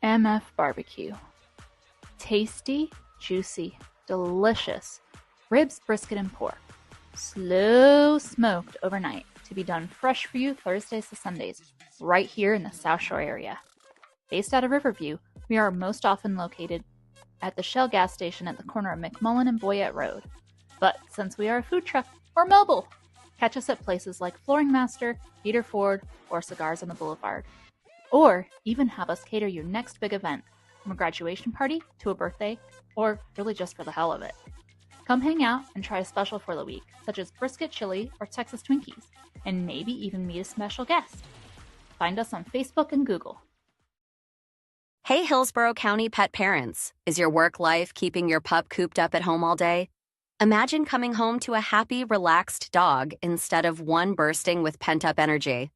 MF Barbecue. Tasty, juicy, delicious ribs, brisket, and pork. Slow smoked overnight to be done fresh for you Thursdays to Sundays, right here in the South Shore area. Based out of Riverview, we are most often located at the Shell gas station at the corner of McMullen and Boyette Road. But since we are a food truck, we're mobile. Catch us at places like Flooring Master, Peter Ford, or Cigars on the Boulevard. Or even have us cater your next big event, from a graduation party to a birthday, or really just for the hell of it. Come hang out and try a special for the week, such as brisket chili or Texas Twinkies, and maybe even meet a special guest. Find us on Facebook and Google. Hey, Hillsborough County pet parents. Is your work life keeping your pup cooped up at home all day? Imagine coming home to a happy, relaxed dog instead of one bursting with pent-up energy.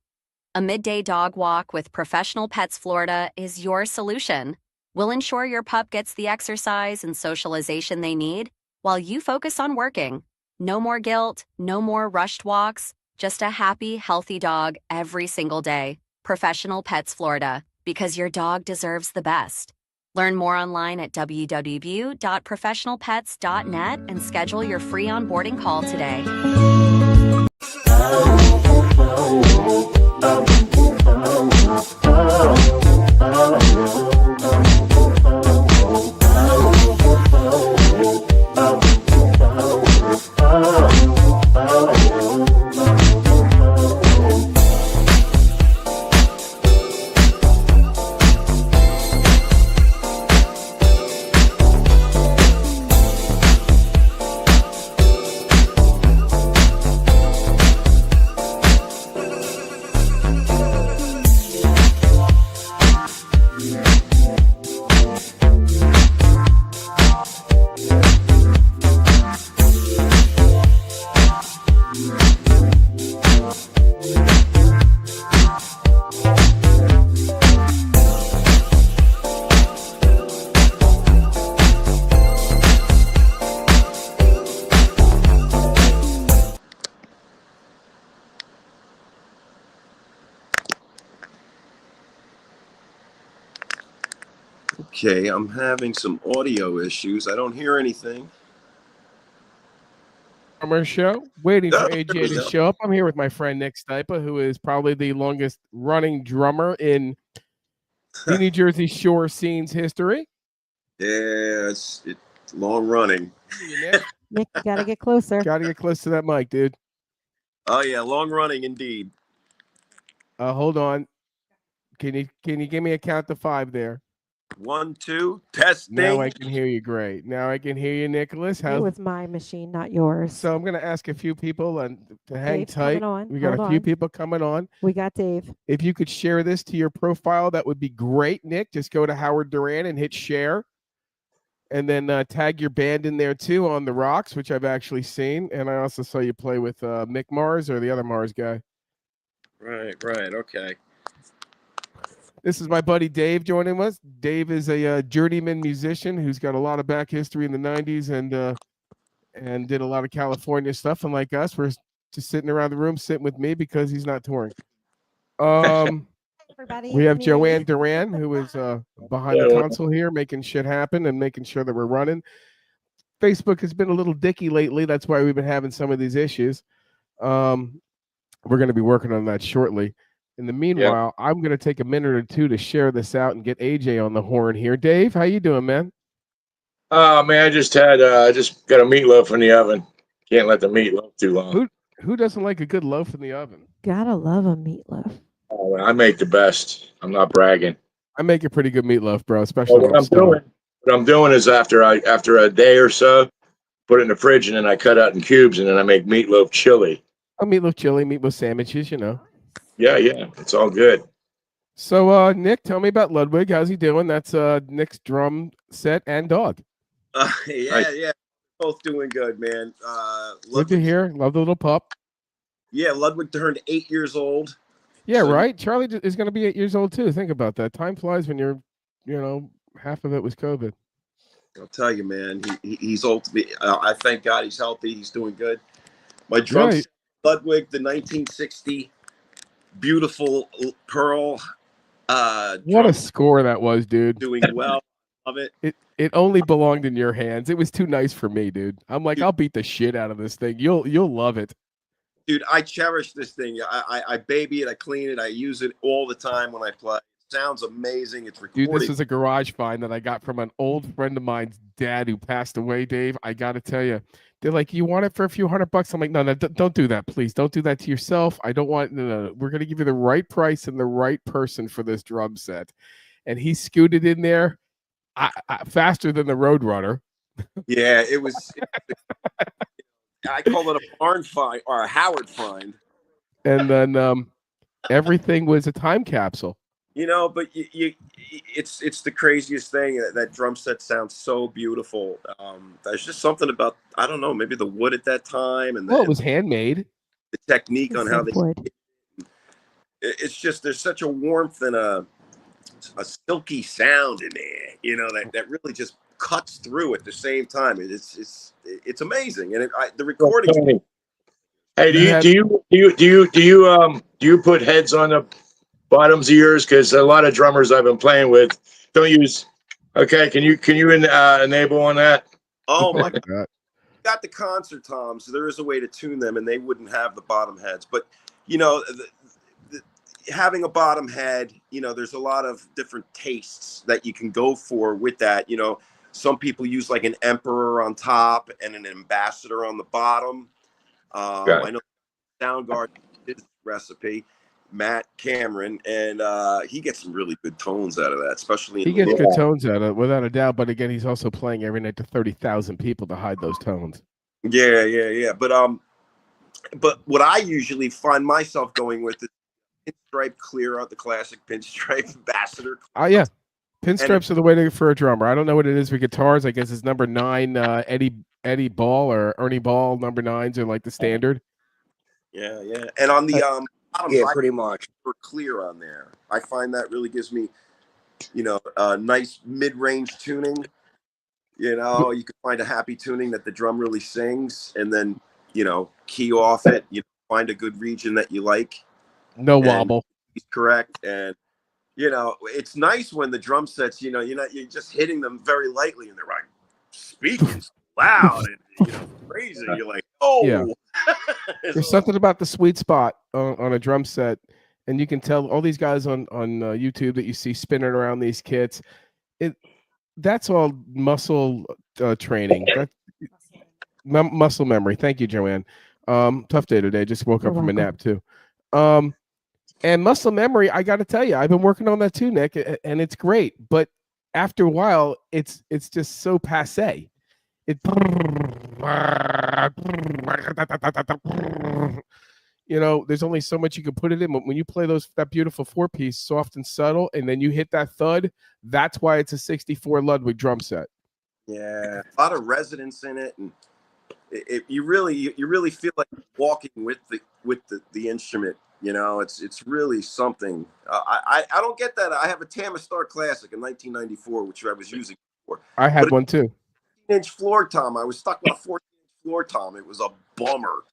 A midday dog walk with Professional Pets Florida is your solution. We'll ensure your pup gets the exercise and socialization they need while you focus on working. No more guilt, no more rushed walks, just a happy, healthy dog every single day. Professional Pets Florida, because your dog deserves the best. Learn more online at www.professionalpets.net and schedule your free onboarding call today. Okay, I'm having some audio issues. I don't hear anything. Drummer show, waiting for AJ to show up. I'm here with my friend Nick Stipa, who is probably the longest running drummer in the New Jersey Shore scene's history. Yeah, it's long running. Nick, you gotta get closer. Gotta get close to that mic, dude. Oh yeah, long running indeed. Hold on. Can you give me a count to 5 there? 1, 2, testing. Now I can hear you great. Now I can hear you, Nicholas. It was my machine, not yours. So I'm going to ask a few people to hang Dave's tight. We got a few people coming on. We got Dave. If you could share this to your profile, that would be great, Nick. Just go to Howard Duran and hit share. And then tag your band in there too on the Rocks, which I've actually seen. And I also saw you play with Mick Mars or the other Mars guy. Right. Okay. This is my buddy Dave joining us. Dave is a journeyman musician who's got a lot of back history in the 90s and did a lot of California stuff. And like us, we're just sitting around the room, sitting with me because he's not touring. everybody. We It's have me. Joanne Duran, who is behind the console here, making shit happen and making sure that we're running. Facebook has been a little dicky lately. That's why we've been having some of these issues. We're going to be working on that shortly. In the meanwhile, I'm going to take a minute or two to share this out and get AJ on the horn here. Dave, how you doing, man? Man, I just got a meatloaf in the oven. Can't let the meatloaf too long. Who doesn't like a good loaf in the oven? Gotta love a meatloaf. Oh, I make the best. I'm not bragging. I make a pretty good meatloaf, bro, especially Well, when I'm stoned. what I'm doing is after a day or so, put it in the fridge and then I cut out in cubes and then I make meatloaf chili. Oh, meatloaf chili, meatloaf sandwiches, you know. Yeah, it's all good. So, Nick, tell me about Ludwig. How's he doing? That's Nick's drum set and dog. Yeah. Both doing good, man. Good to hear. Love the little pup. Yeah, Ludwig turned 8 years old. Yeah, So- right. Charlie is going to be 8 years old too. Think about that. Time flies when you're, half of it was COVID. I'll tell you, man. He's old to me. I thank God he's healthy. He's doing good. My drum set, Ludwig, the 1960 beautiful pearl. What a score that was, dude. Doing well. Love it. It only belonged in your hands. It was too nice for me, dude. I'm like, I'll beat the shit out of this thing. You'll love it. Dude, I cherish this thing. I baby it, I clean it, I use it all the time when I play. It sounds amazing. It's recorded. Dude, this is a garage find that I got from an old friend of mine's dad who passed away, Dave. I got to tell you. They're like, you want it for a few $100? I'm like, no, don't do that, please. Don't do that to yourself. I don't want, no. We're going to give you the right price and the right person for this drum set. And he scooted in there faster than the Roadrunner. Yeah, it was. I call it a barn find or a Howard find. And then everything was a time capsule. But it's the craziest thing. That drum set sounds so beautiful. There's just something about, I don't know, maybe the wood at that time and it was handmade. The technique on how they. Wood. It's just there's such a warmth and a silky sound in there. That really just cuts through at the same time. It's amazing, and the recording. Hey, do you put heads on the bottoms of yours? Because a lot of drummers I've been playing with don't use. Okay, can you enable on that? Oh my God! Got the concert toms. So there is a way to tune them, and they wouldn't have the bottom heads. But having a bottom head, there's a lot of different tastes that you can go for with that. Some people use like an emperor on top and an ambassador on the bottom. I know Soundgarden did this recipe, Matt Cameron, and he gets some really good tones out of that, especially. He gets good tones out of it, without a doubt. But again, he's also playing every night to 30,000 people to hide those tones. Yeah. But what I usually find myself going with is pinstripe clear out, the classic pinstripe ambassador. Oh yeah. Pinstripes are the way for a drummer. I don't know what it is with guitars. I guess it's number 9, Eddie Ball or Ernie Ball. Number 9s are like the standard. Yeah. And on the bottom, pretty much for clear on there. I find that really gives me, a nice mid-range tuning. You can find a happy tuning that the drum really sings, and then key off it. Find a good region that you like. No wobble. He's correct, and. It's nice when the drum sets, you're just hitting them very lightly and they're like speaking loud and, crazy. You're like, oh, yeah. There's something about the sweet spot on a drum set. And you can tell all these guys on YouTube that you see spinning around these kits. That's all muscle training. That's muscle memory. Thank you, Joanne. Tough day today. Just woke up from a nap too. And muscle memory, I got to tell you, I've been working on that too, Nick, and it's great. But after a while, it's just so passé. There's only so much you can put it in. But when you play that beautiful 4-piece, soft and subtle, and then you hit that thud, that's why it's a 64 Ludwig drum set. Yeah, a lot of resonance in it, and you really feel like walking with the instrument. It's really something. I don't get that. I have a Tama Star Classic in 1994, which I was using before. I had one too. 14-inch floor tom. I was stuck with a 14-inch floor tom. It was a bummer.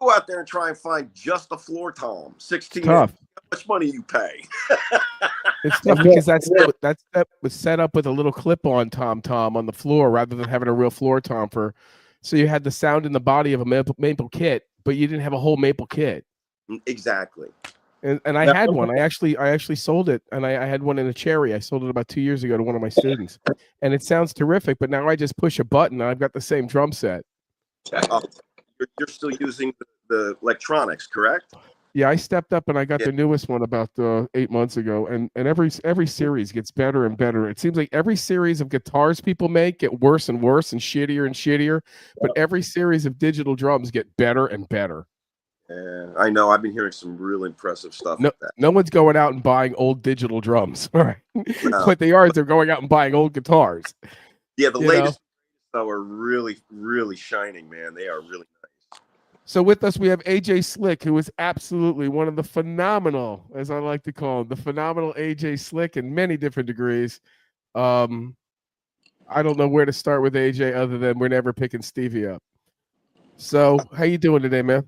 Go out there and try and find just a floor tom. 16 Tough. inch. How much money you pay? It's tough because that was set up with a little clip-on tom on the floor rather than having a real floor tom so you had the sound in the body of a maple kit, but you didn't have a whole maple kit. Exactly. And I had one. I actually sold it, and I had one in a cherry. I sold it about 2 years ago to one of my students, and it sounds terrific. But now I just push a button, and I've got the same drum set. You're still using the electronics, correct? Yeah, I stepped up and I got the newest one about 8 months ago, and every series gets better and better. It seems like every series of guitars people make get worse and worse and shittier, but every series of digital drums get better and better. Yeah, I know. I've been hearing some real impressive stuff. No, with that. No one's going out and buying old digital drums, all right? No. What they are is they're going out and buying old guitars. Yeah, the latest though are really, really shining, man. They are really nice. So with us, we have AJ Slick, who is absolutely one of the phenomenal, as I like to call him, the phenomenal AJ Slick in many different degrees. I don't know where to start with AJ other than we're never picking Stevie up. So how you doing today, man?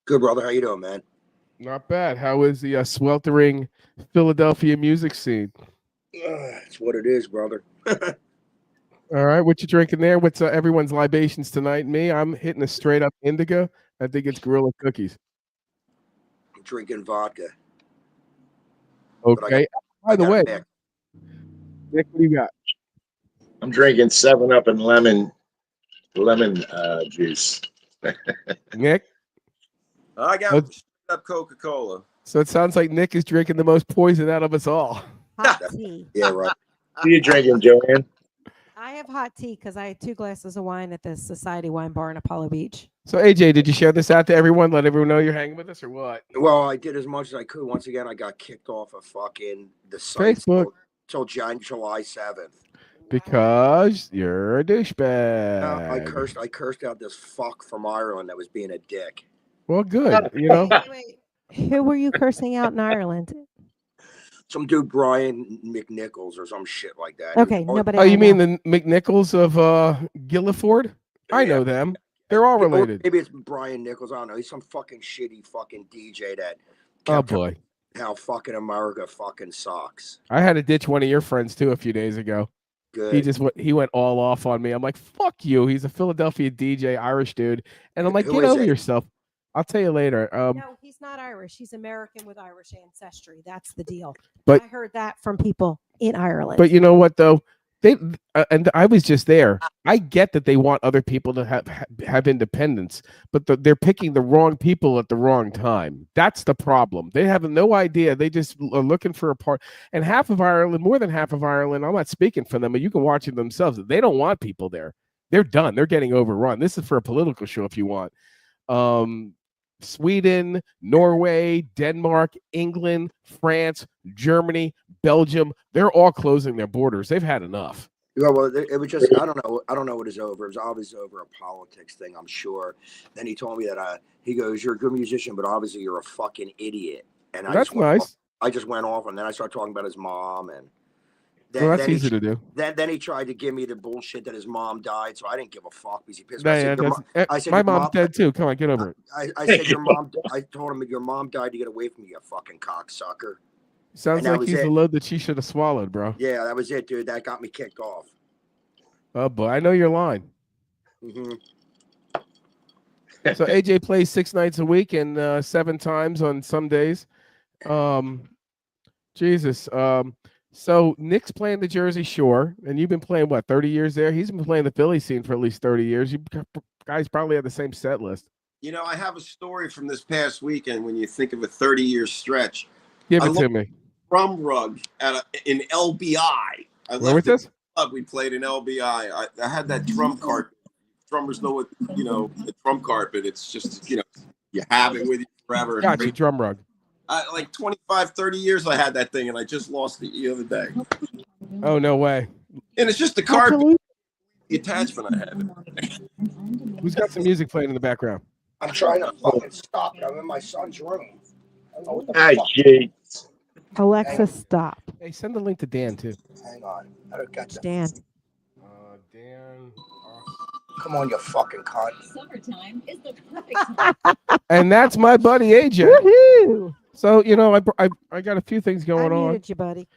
Good, brother. How you doing, man? Not bad. How is the sweltering Philadelphia music scene? It's what it is, brother. All right, what you drinking there? What's everyone's libations tonight? Me, I'm hitting a straight up indica. I think it's Gorilla Cookies. I'm drinking vodka. Okay. By the way, Nick, what do you got? I'm drinking 7-Up and lemon juice. Nick? I got up Coca-Cola. So it sounds like Nick is drinking the most poison out of us all. Hot tea. Yeah, right. What are you drinking, Joanne? I have hot tea because I had 2 glasses of wine at the Society Wine Bar in Apollo Beach. So AJ, did you share this out to everyone? Let everyone know you're hanging with us, or what? Well, I did as much as I could. Once again, I got kicked off of fucking the site Facebook till July 7th. Because you're a douchebag. I cursed out this fuck from Ireland that was being a dick. Well, good. You know. Wait. Who were you cursing out in Ireland? Some dude, Brian McNichols or some shit like that. Okay, nobody. Oh, you mean the McNichols of Guilford? I know them. They're all related. Maybe it's Brian Nichols. I don't know. He's some fucking shitty fucking DJ that. Oh boy. How fucking America fucking sucks. I had to ditch one of your friends too a few days ago. Good. He went all off on me. I'm like, fuck you. He's a Philadelphia DJ, Irish dude, and I'm like, Who get is over it? yourself. I'll tell you later. No, he's not Irish. He's American with Irish ancestry. That's the deal. But I heard that from people in Ireland. But you know what though? They and I was just there. I get that they want other people to have independence, but they're picking the wrong people at the wrong time. That's the problem. They have no idea. They just are looking for a part. And half of Ireland, more than half of Ireland, I'm not speaking for them, but you can watch it themselves. They don't want people there. They're done. They're getting overrun. This is for a political show if you want. Sweden, Norway, Denmark, England, France, Germany, Belgium, they're all closing their borders. They've had enough. Yeah, well, it was just I don't know what is over. It was obviously over a politics thing, I'm sure. Then he told me that he goes, "You're a good musician, but obviously you're a fucking idiot." And That's nice. I just went off, and then I started talking about his mom, and well, that's easy to do. Then he tried to give me the bullshit that his mom died, so I didn't give a fuck because he pissed me. I said, my mom's dead too. Come on, get over it. I said your mom. I told him your mom died to get away from you fucking cocksucker. Sounds like he's the load that she should have swallowed, bro. Yeah, that was it, dude. That got me kicked off. Oh boy, I know your line. Mm-hmm. So AJ plays 6 nights a week and 7 times on some days. Jesus. So Nick's playing the Jersey Shore, and you've been playing what, 30 years there? He's been playing the Philly scene for at least 30 years. You guys probably have the same set list. You know, I have a story from this past weekend. When you think of a 30-year stretch, give it to me. Drum rug in LBI. Where was this? We played in LBI. I had that drum carpet. Drummers know what, the drum carpet. It's just, you have it with you forever. Gotcha, drum rug. Like 25, 30 years I had that thing, and I just lost it the other day. Oh, no way. And it's just the carpet, the attachment I have. Who's got some music playing in the background? I'm trying to fucking stop it. I'm in my son's room. Gee. Alexa, stop. Hey, send the link to Dan, too. Hang on. I don't got Dan. Dan. Come on, you fucking cunt. Summertime is the perfect time. And that's my buddy AJ. Woohoo! So I got a few things I going on. muted you, buddy.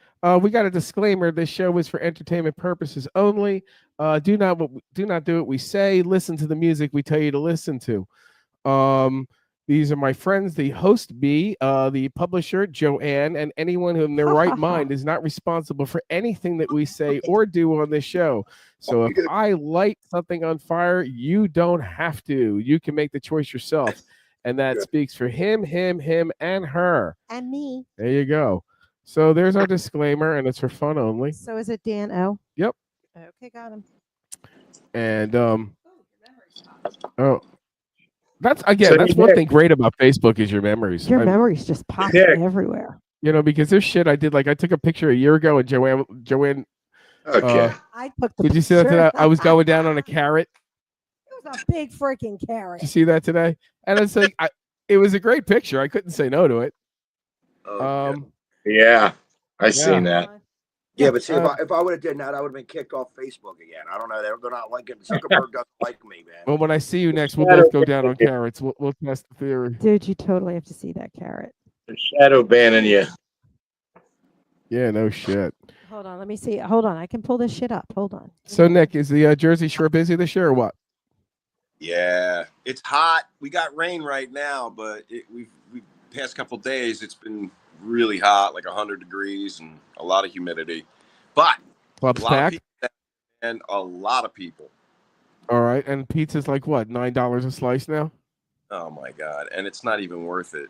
We got a disclaimer. This show is for entertainment purposes only. Do not do what we say. Listen to the music we tell you to listen to. These are my friends, the host B, the publisher Joanne, and anyone who in their right mind is not responsible for anything that we say or do on this show. So if I light something on fire, you don't have to. You can make the choice yourself. And that speaks for him, and her. And me. There you go. So there's our disclaimer, and it's for fun only. So is it Dan O? Yep. Okay, got him. And that's one thing great about Facebook is your memories. Your memories just pop everywhere. Because there's shit I did. Like I took a picture a year ago, and Joanne. Okay. I took the Did you see that today? I was going down on a carrot. It was a big freaking carrot. Did you see that today? And it's like, it was a great picture. I couldn't say no to it. Yeah, I seen that. Yeah, but see, if I would have done that, I would have been kicked off Facebook again. I don't know. They're not liking Zuckerberg doesn't like me, man. Well, when I see you next, we'll both go down on carrots. We'll test the theory. Dude, you totally have to see that carrot. They're shadow banning you. Yeah, no shit. Hold on, let me see. Hold on, I can pull this shit up. Hold on. So, Nick, is the Jersey Shore busy this year or what? Yeah, it's hot. We got rain right now, but we've past couple days it's been really hot, like 100 degrees and a lot of humidity. But Club's packed and a lot of people. All right, and pizza's like what, $9 a slice now? Oh my god, and it's not even worth it.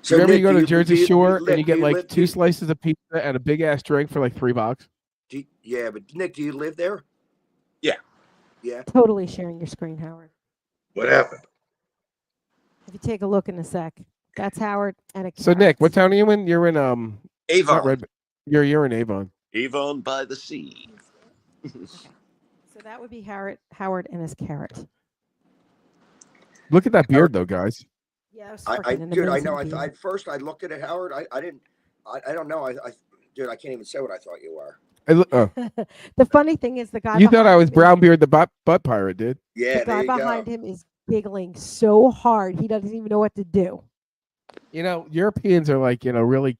So remember, you go to Jersey Shore and you get like 2 slices of pizza and a big ass drink for like $3. Yeah, but Nick, do you live there? Yeah. Yeah. Totally sharing your screen, Howard. What happened? If you take a look in a sec, that's Howard and a carrot. So Nick, what town are you in? You're in Avon. You're in Avon. Avon by the sea. So that would be Howard and his carrot. Look at that beard, though, guys. Yeah, dude, I know. At first, I looked at it, Howard. I didn't. I don't know. Dude, I can't even say what I thought you were. The funny thing is, the guy. You thought I was Brownbeard, the butt pirate, dude. Yeah, the guy behind him is giggling so hard he doesn't even know what to do. Europeans are like, really.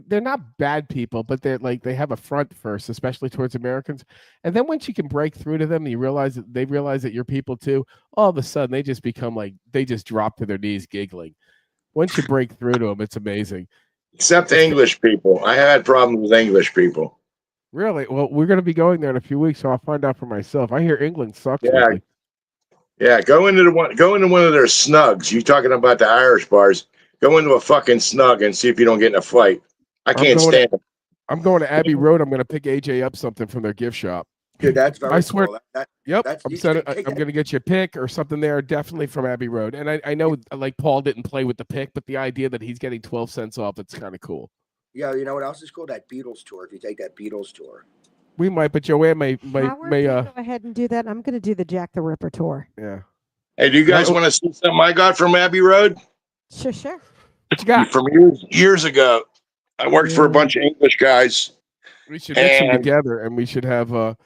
They're not bad people, but they're like they have a front first, especially towards Americans. And then once you can break through to them, and they realize that you're people too. All of a sudden, they just become like they just drop to their knees giggling. Once you break through to them, it's amazing. Except English people, I had problems with English people. Really? Well, we're going to be going there in a few weeks, so I'll find out for myself. I hear England sucks. Yeah, lately. Yeah. Go into one of their snugs. You talking about the Irish bars? Go into a fucking snug and see if you don't get in a fight. I can't stand it. I'm going to Abbey Road. I'm going to pick AJ up something from their gift shop. Dude, that's very I swear. cool. Yep. I'm going to get you a pick or something there, definitely from Abbey Road. And I know like Paul didn't play with the pick, but the idea that he's getting 12 cents off, it's kind of cool. Yeah, you know what else is cool? That Beatles tour. If you take that Beatles tour. We might, but Joanne may go ahead and do that. I'm going to do the Jack the Ripper tour. Yeah. Hey, do you guys want to see something I got from Abbey Road? Sure. What you got? From years ago. I worked for a bunch of English guys. We should mix them together, and we should have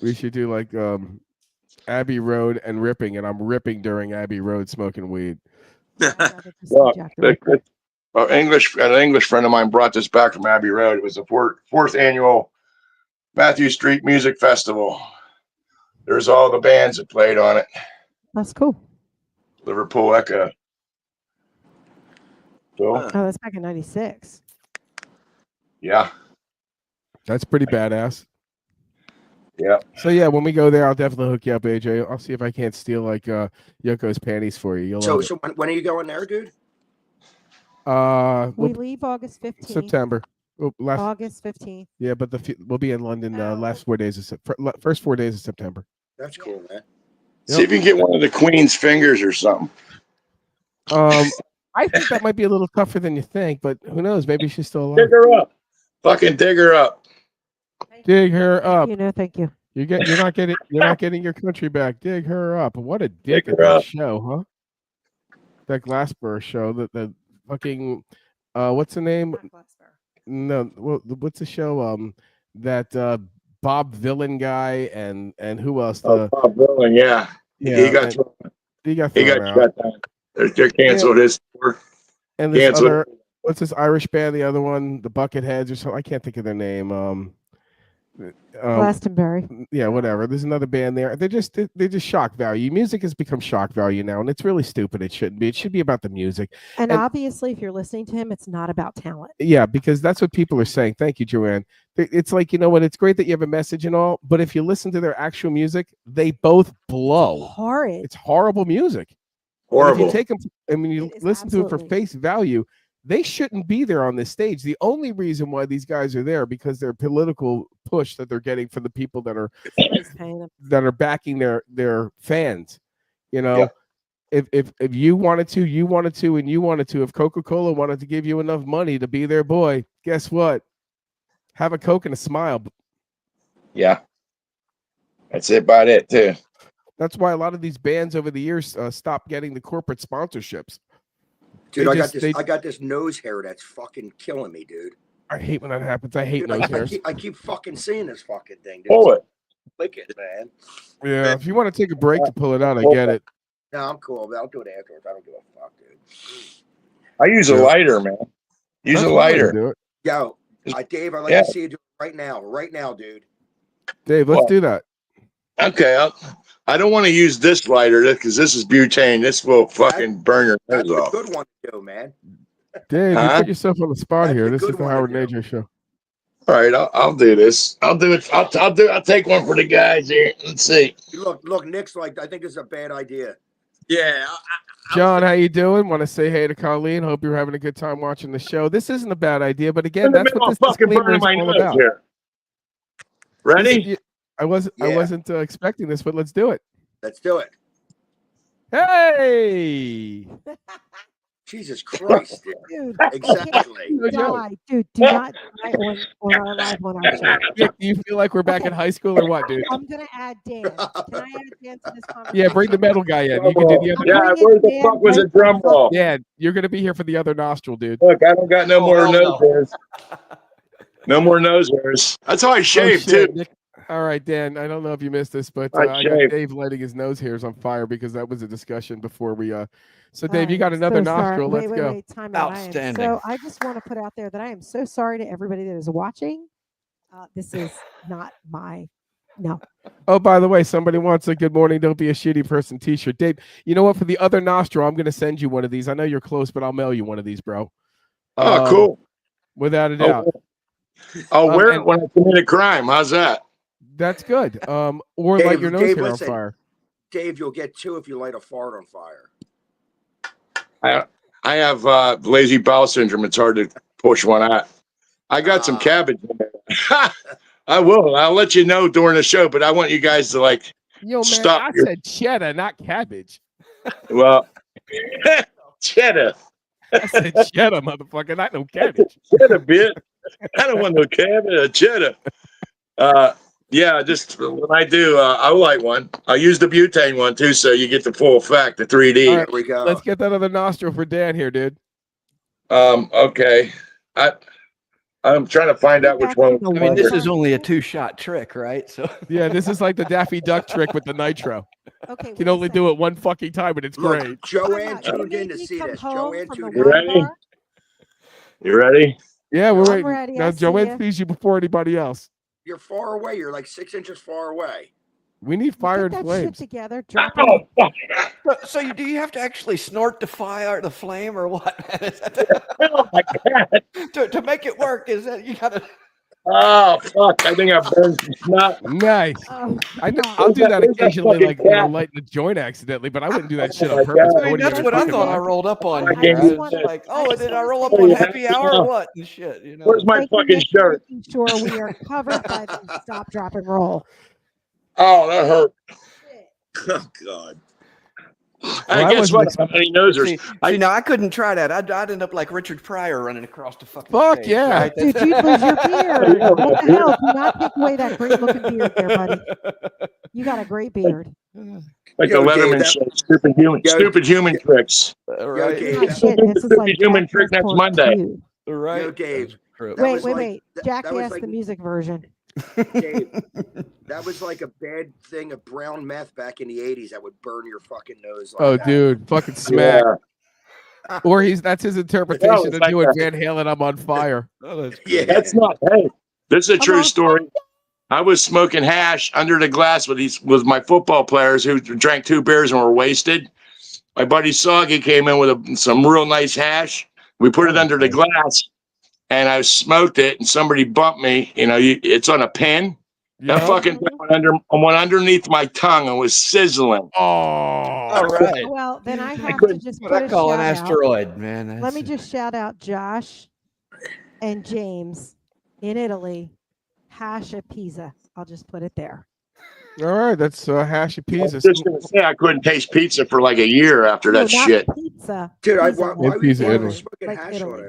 we should do like Abbey Road and ripping, and I'm ripping during Abbey Road smoking weed. Well, an English friend of mine brought this back from Abbey Road. It was the fourth annual Matthew Street Music Festival. There's all the bands that played on it. That's cool. Liverpool Echo. So, oh, that's back in '96. Yeah. That's pretty badass. Yeah. So yeah, when we go there, I'll definitely hook you up, AJ. I'll see if I can't steal like Yoko's panties for you. So when are you going there, dude? We leave August 15th. September. August 15th. Yeah, but we'll be in London first 4 days of September. That's cool, man. See if you can get one of the Queen's fingers or something. I think that might be a little tougher than you think, but who knows? Maybe she's still alive. Dig her up. Fucking dig her up. Dig her up. Thank you. You're not getting your country back. Dig her up. What a dick at that show, huh? That Glassboro show. The fucking what's the name? No, what's the show? That Bob Villain guy and who else? Oh, Bob Dylan, yeah. He got thrown out. shut down. They're canceled his tour. And this other, what's this Irish band? The other one, the Bucketheads or something. I can't think of their name. Glastonbury. Yeah, whatever. There's another band there. They're just shock value. Music has become shock value now, and it's really stupid. It shouldn't be. It should be about the music. And obviously, if you're listening to him, it's not about talent. Yeah, because that's what people are saying. Thank you, Joanne. It's like, you know what? It's great that you have a message and all, but if you listen to their actual music, they both blow. Horrid. It's horrible music. Horrible. If you take them, and when you listen to it for face value, they shouldn't be there on this stage. The only reason why these guys are there because their political push that they're getting from the people that are backing their fans. You know, if you wanted to, and you wanted to, if Coca-Cola wanted to give you enough money to be their boy, guess what? Have a Coke and a smile. Yeah, that's about it too. That's why a lot of these bands over the years stopped getting the corporate sponsorships. Dude, I got this nose hair that's fucking killing me, dude. I hate when that happens. I hate nose hairs. I keep fucking seeing this fucking thing, dude. Pull it. Lick it, man. Yeah, if you want to take a break to pull it out, I get it. No, I'm cool, but I'll do it afterwards. I don't give a fuck, dude. I use a lighter, man. Use a lighter. Yo, Dave, I'd like to see you do it right now, dude. Dave, let's do that. Okay, I don't want to use this lighter because this is butane. This will fucking burn your nose off. That's a good one to do, man. Dave, you put yourself on the spot here. This is the Howard and AJ show. All right, I'll do this. I'll do it. I'll take one for the guys here. Let's see. Look, Nick's like, I think this is a bad idea. Yeah. John, how you doing? Want to say hey to Colleen? Hope you're having a good time watching the show. This isn't a bad idea, but again, that's what this disclaimer is all about. Here. Ready? I wasn't expecting this, but let's do it. Let's do it. Hey! Jesus Christ, dude. Exactly. Dude, do not die on our live on our show. Do you feel like we're back in high school or what, dude? I'm gonna add Dan. Can I add Dan to this conversation? Yeah, bring the metal guy in. You can do the other. Yeah, where the fuck was the drum roll? Yeah, you're gonna be here for the other nostril, dude. Look, I don't got no more nose hairs. No more nose hairs. That's how I shave too. Nick. All right, Dan. I don't know if you missed this, but I got Dave lighting his nose hairs on fire because that was a discussion before we. So, Dave, you got another nostril. Let's go. Time out. Outstanding. So, I just want to put out there that I am so sorry to everybody that is watching. This is not my. No. Oh, by the way, somebody wants a "Good morning, don't be a shitty person" T-shirt. Dave, you know what? For the other nostril, I'm going to send you one of these. I know you're close, but I'll mail you one of these, bro. Oh, cool. Without a doubt. I'll wear it when I commit a crime. How's that? That's good. Or Dave, light your nose hair on fire. Dave, you'll get two if you light a fart on fire. I have lazy bowel syndrome. It's hard to push one out. I got some cabbage in there. I will. I'll let you know during the show, but I want you guys to like stop. I said cheddar, not cabbage. Well, cheddar. I said cheddar, motherfucker, not no cabbage. Cheddar, bitch. I don't want no cabbage. Cheddar. Yeah, just when I do, I'll light one. I'll use the butane one too, so you get the full effect, the 3D. All right, there we go. Let's get that other nostril for Dan here, dude. Okay. I'm trying to find out which one. I mean, this is only a 2-shot trick, right? So yeah, this is like the Daffy Duck trick with the nitro. Okay, you can only do it one fucking time, but it's great. Joanne tuned in to see this. Joanne tuned in. You ready? You ready? Yeah, we're waiting. Ready. Now, Joanne sees you before anybody else. You're far away. You're like 6 inches far away. We need fire and flames together. So do you have to actually snort the fire, the flame, or what? Oh my God! to make it work, is that you gotta? Oh fuck! I think I burned some snot. Nice. I'll do that occasionally, like when I'm lighting the joint accidentally, but I wouldn't do that shit on purpose. I mean, that's what I thought I rolled up on. It's like, oh, did I roll up on happy hour or what? And shit, you know. Where's my fucking shirt? Sure, we are covered by the stop, drop, and roll. Oh, that hurt. Oh God. I guess what? Somebody knows her. See, now I couldn't try that. I'd end up like Richard Pryor running across the fucking fuck stage, yeah. right? Dude, you lose your beard. What the hell? Do not take away that great looking beard there, buddy. You got a great beard. Like the Letterman show, stupid human tricks. Right. Stupid human trick next Monday. Right. Yo, Dave. Wait. Jackie asked the music version. Dave, that was like a bad thing of brown meth back in the 80s that would burn your fucking nose. Like Oh, that. dude, fucking smack. Yeah. Or that's his interpretation it's of like doing a- Van Halen. I'm on fire. Oh, that's Yeah. That's not. Hey, this is a Come true on. story. I was smoking hash under the glass with my football players who drank 2 beers and were wasted. My buddy Soggy came in with some real nice hash. We put it under the glass, and I smoked it. And somebody bumped me. It's on a pin. That Yeah. fucking thing went underneath my tongue and was sizzling. Oh. all right. Well, then I have to couldn't- just What put I a call an shout out. asteroid, man. Let That's- me just shout out Josh and James in Italy. Hash a pizza. I'll just put it there. All right, that's hash of I was pizza. just gonna say I couldn't taste pizza for like a year after No, that not shit. pizza. Dude, Pizza. why pizza were you Italy. smoking Like hash Italy.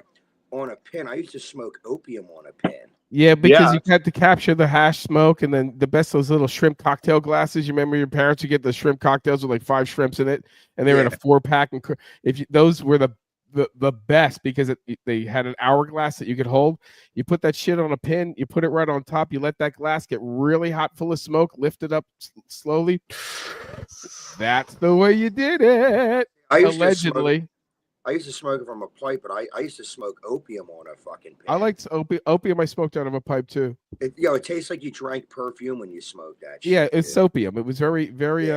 on a pin? I used to smoke opium on a pin. Yeah, because Yeah. you had to capture the hash smoke, and then the best those little shrimp cocktail glasses. You remember your parents would get the shrimp cocktails with like 5 shrimps in it, and they were in a 4-pack. And those were the best because they had an hourglass that you could hold. You put that shit on a pin, you put it right on top, you let that glass get really hot, full of smoke, lift it up slowly. That's the way you did it. I used Allegedly. I used to smoke it from a pipe, but I used to smoke opium on a fucking pin. I liked opium. I smoked out of a pipe too. It tastes like you drank perfume when you smoke that shit. Yeah, it's opium. It was very, very,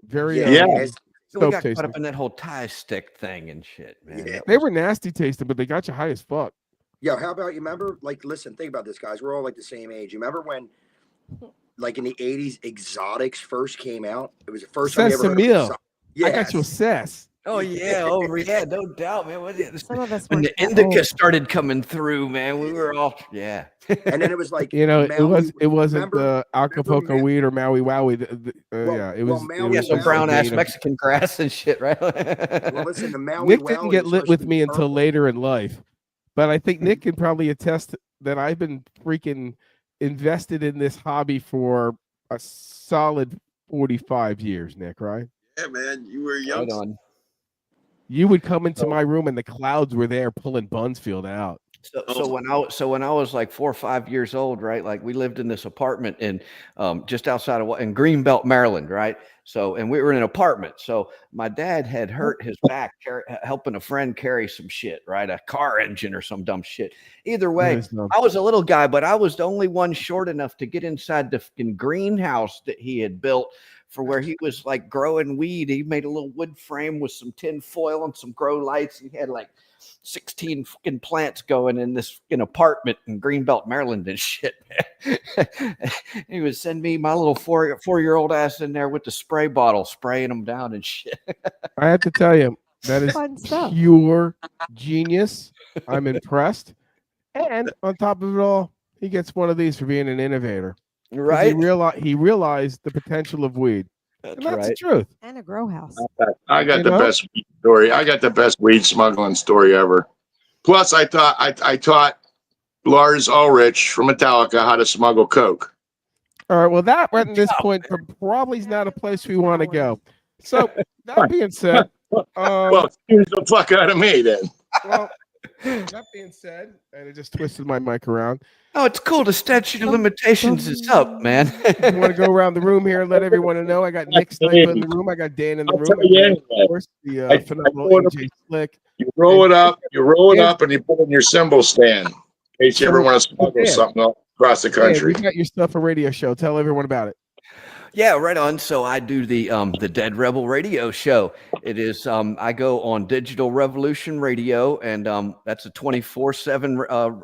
very. Yeah. it's- So we Dope got caught tasting. up in that whole tie stick thing and shit, man. Yeah. That They was- were nasty tasting, but they got you high as fuck. Yo, how about you remember? Like, listen, think about this, guys. We're all like the same age. You remember when, like in the 80s, exotics first came out? It was the first time you ever heard of Sesame. exo- I got you a Yes. cess. Oh yeah, yeah, no doubt, man. Some of us When weren't the that indica old. started coming through, man, we were all And then it was like, You know, it Maui- wasn't remember- the Acapulco Ma- weed or Maui Wowie. Well- Yeah, it well, was. Maui it yeah, was some Wow. brown ass native. Mexican grass and shit, right? Well, listen, the Maui Nick Wowie didn't get was lit supposed with to me be until purple. later in life, but I think Nick can probably attest that I've been freaking invested in this hobby for a solid 45 years. Nick, right? Yeah, man, you were young. Right on. You would come into my room and the clouds were there pulling Bunsfield out. So when I was like 4 or 5 years old, right? Like we lived in this apartment in just outside of in Greenbelt, Maryland, right? So and we were in an apartment. So my dad had hurt his back helping a friend carry some shit, right? A car engine or some dumb shit. Either way, Nice, no. I was a little guy, but I was the only one short enough to get inside the fucking greenhouse that he had built for where he was like growing weed. He made a little wood frame with some tin foil and some grow lights. He had like 16 fucking plants going in this fucking apartment in Greenbelt, Maryland and shit. He would send me my little four-year-old ass in there with the spray bottle, spraying them down and shit. I have to tell you, that is Fun stuff. pure genius. I'm impressed. And on top of it all, he gets one of these for being an innovator. 'Cause Right? He realized the potential of weed. That's And that's the right. truth. And a grow house. I got You the know? best weed story. I got the best weed smuggling story ever. Plus, I taught Lars Ulrich from Metallica how to smuggle coke. All right. Well, that at this point probably is not a place we want to go. So that being said, Well, excuse the fuck out of me then. well, that being said, and it just twisted my mic around. Oh, it's cool. The statute of limitations is up, man. I want to go around the room here and let everyone know. I got Nick Sniper in the room. I got Dan in the I'll room. tell you and anyway. of course, the I phenomenal told him- AJ Slick. You roll it up, and you put it in your cymbal stand in case you ever want to smuggle Yeah. something across the Dan, you country. got your stuff a radio show. Tell everyone about it. Yeah, right on. So I do the Dead Rebel radio show. It is I go on Digital Revolution Radio, and that's a 24/7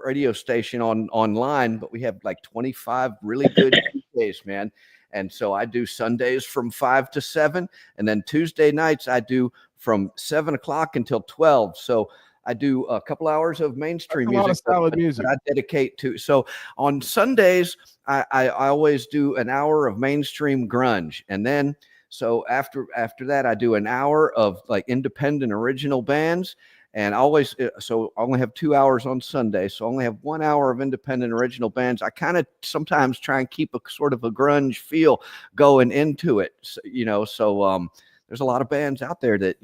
radio station online. But we have like 25 really good DJs, man. And so I do Sundays from 5 to 7, and then Tuesday nights I do from 7 o'clock until 12. So I do a couple hours of mainstream That's a lot music. of solid that music. I dedicate to. So on Sundays, I always do an hour of mainstream grunge, and then so after that, I do an hour of like independent original bands. And I always, so I only have 2 hours on Sunday. So I only have 1 hour of independent original bands. I kind of sometimes try and keep a sort of a grunge feel going into it. So, there's a lot of bands out there that,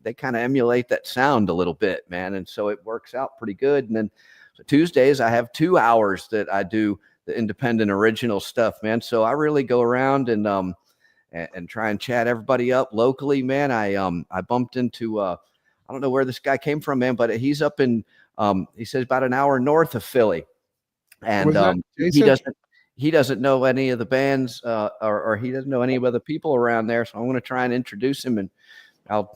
they kind of emulate that sound a little bit, man. And so it works out pretty good. And then so Tuesdays, I have 2 hours that I do the independent original stuff, man. So I really go around and try and chat everybody up locally, man. I bumped into I don't know where this guy came from, man, but he's up in he says about an hour north of Philly, and he doesn't know any of the bands or he doesn't know any of the people around there. So I'm going to try and introduce him, and I'll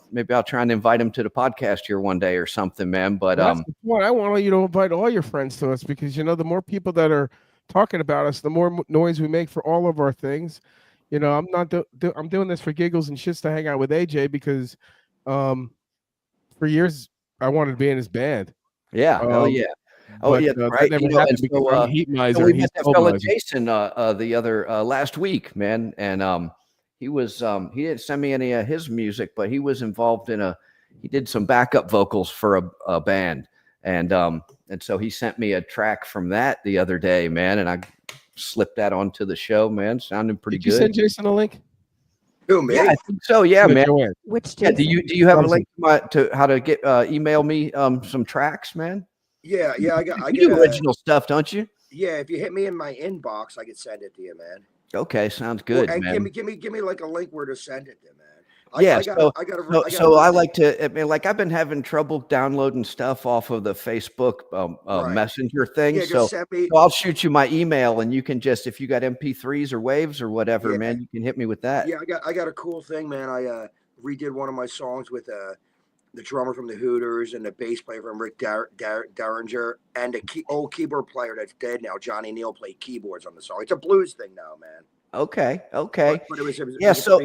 try and invite him to the podcast here one day or something, man. But that's the point. I want you to invite all your friends to us, because the more people that are talking about us, the more noise we make for all of our things. I'm not I'm doing this for giggles and shits to hang out with AJ, because for years I wanted to be in his band. Yeah, hell yeah. Oh yeah, right. That never happened because I'm a heat miser. We met that fella Jason the other last week, man, and he didn't send me any of his music, but he was involved in he did some backup vocals for a band, and so he sent me a track from that the other day, man, and I slipped that onto the show, man. Sounding pretty good. Did you send Jason a link? Who, me? Yeah, I think so. Yeah, man. Which Jason? Yeah, do you have a link to how to get email me some tracks, man? Yeah. I get original stuff, don't you? Yeah, if you hit me in my inbox, I can send it to you, man. Okay, sounds good, and man. Give me like a link where to send it to, man. I like to. I mean, like I've been having trouble downloading stuff off of the Facebook Messenger thing. Yeah, so I'll shoot you my email, and you can just, if you got MP3s or waves or whatever, man, you can hit me with that. Yeah, I got a cool thing, man. I redid one of my songs with the drummer from the Hooters and the bass player from Rick Derringer, and the old keyboard player that's dead now, Johnny Neal, played keyboards on the song. It's a blues thing now, man. Okay. But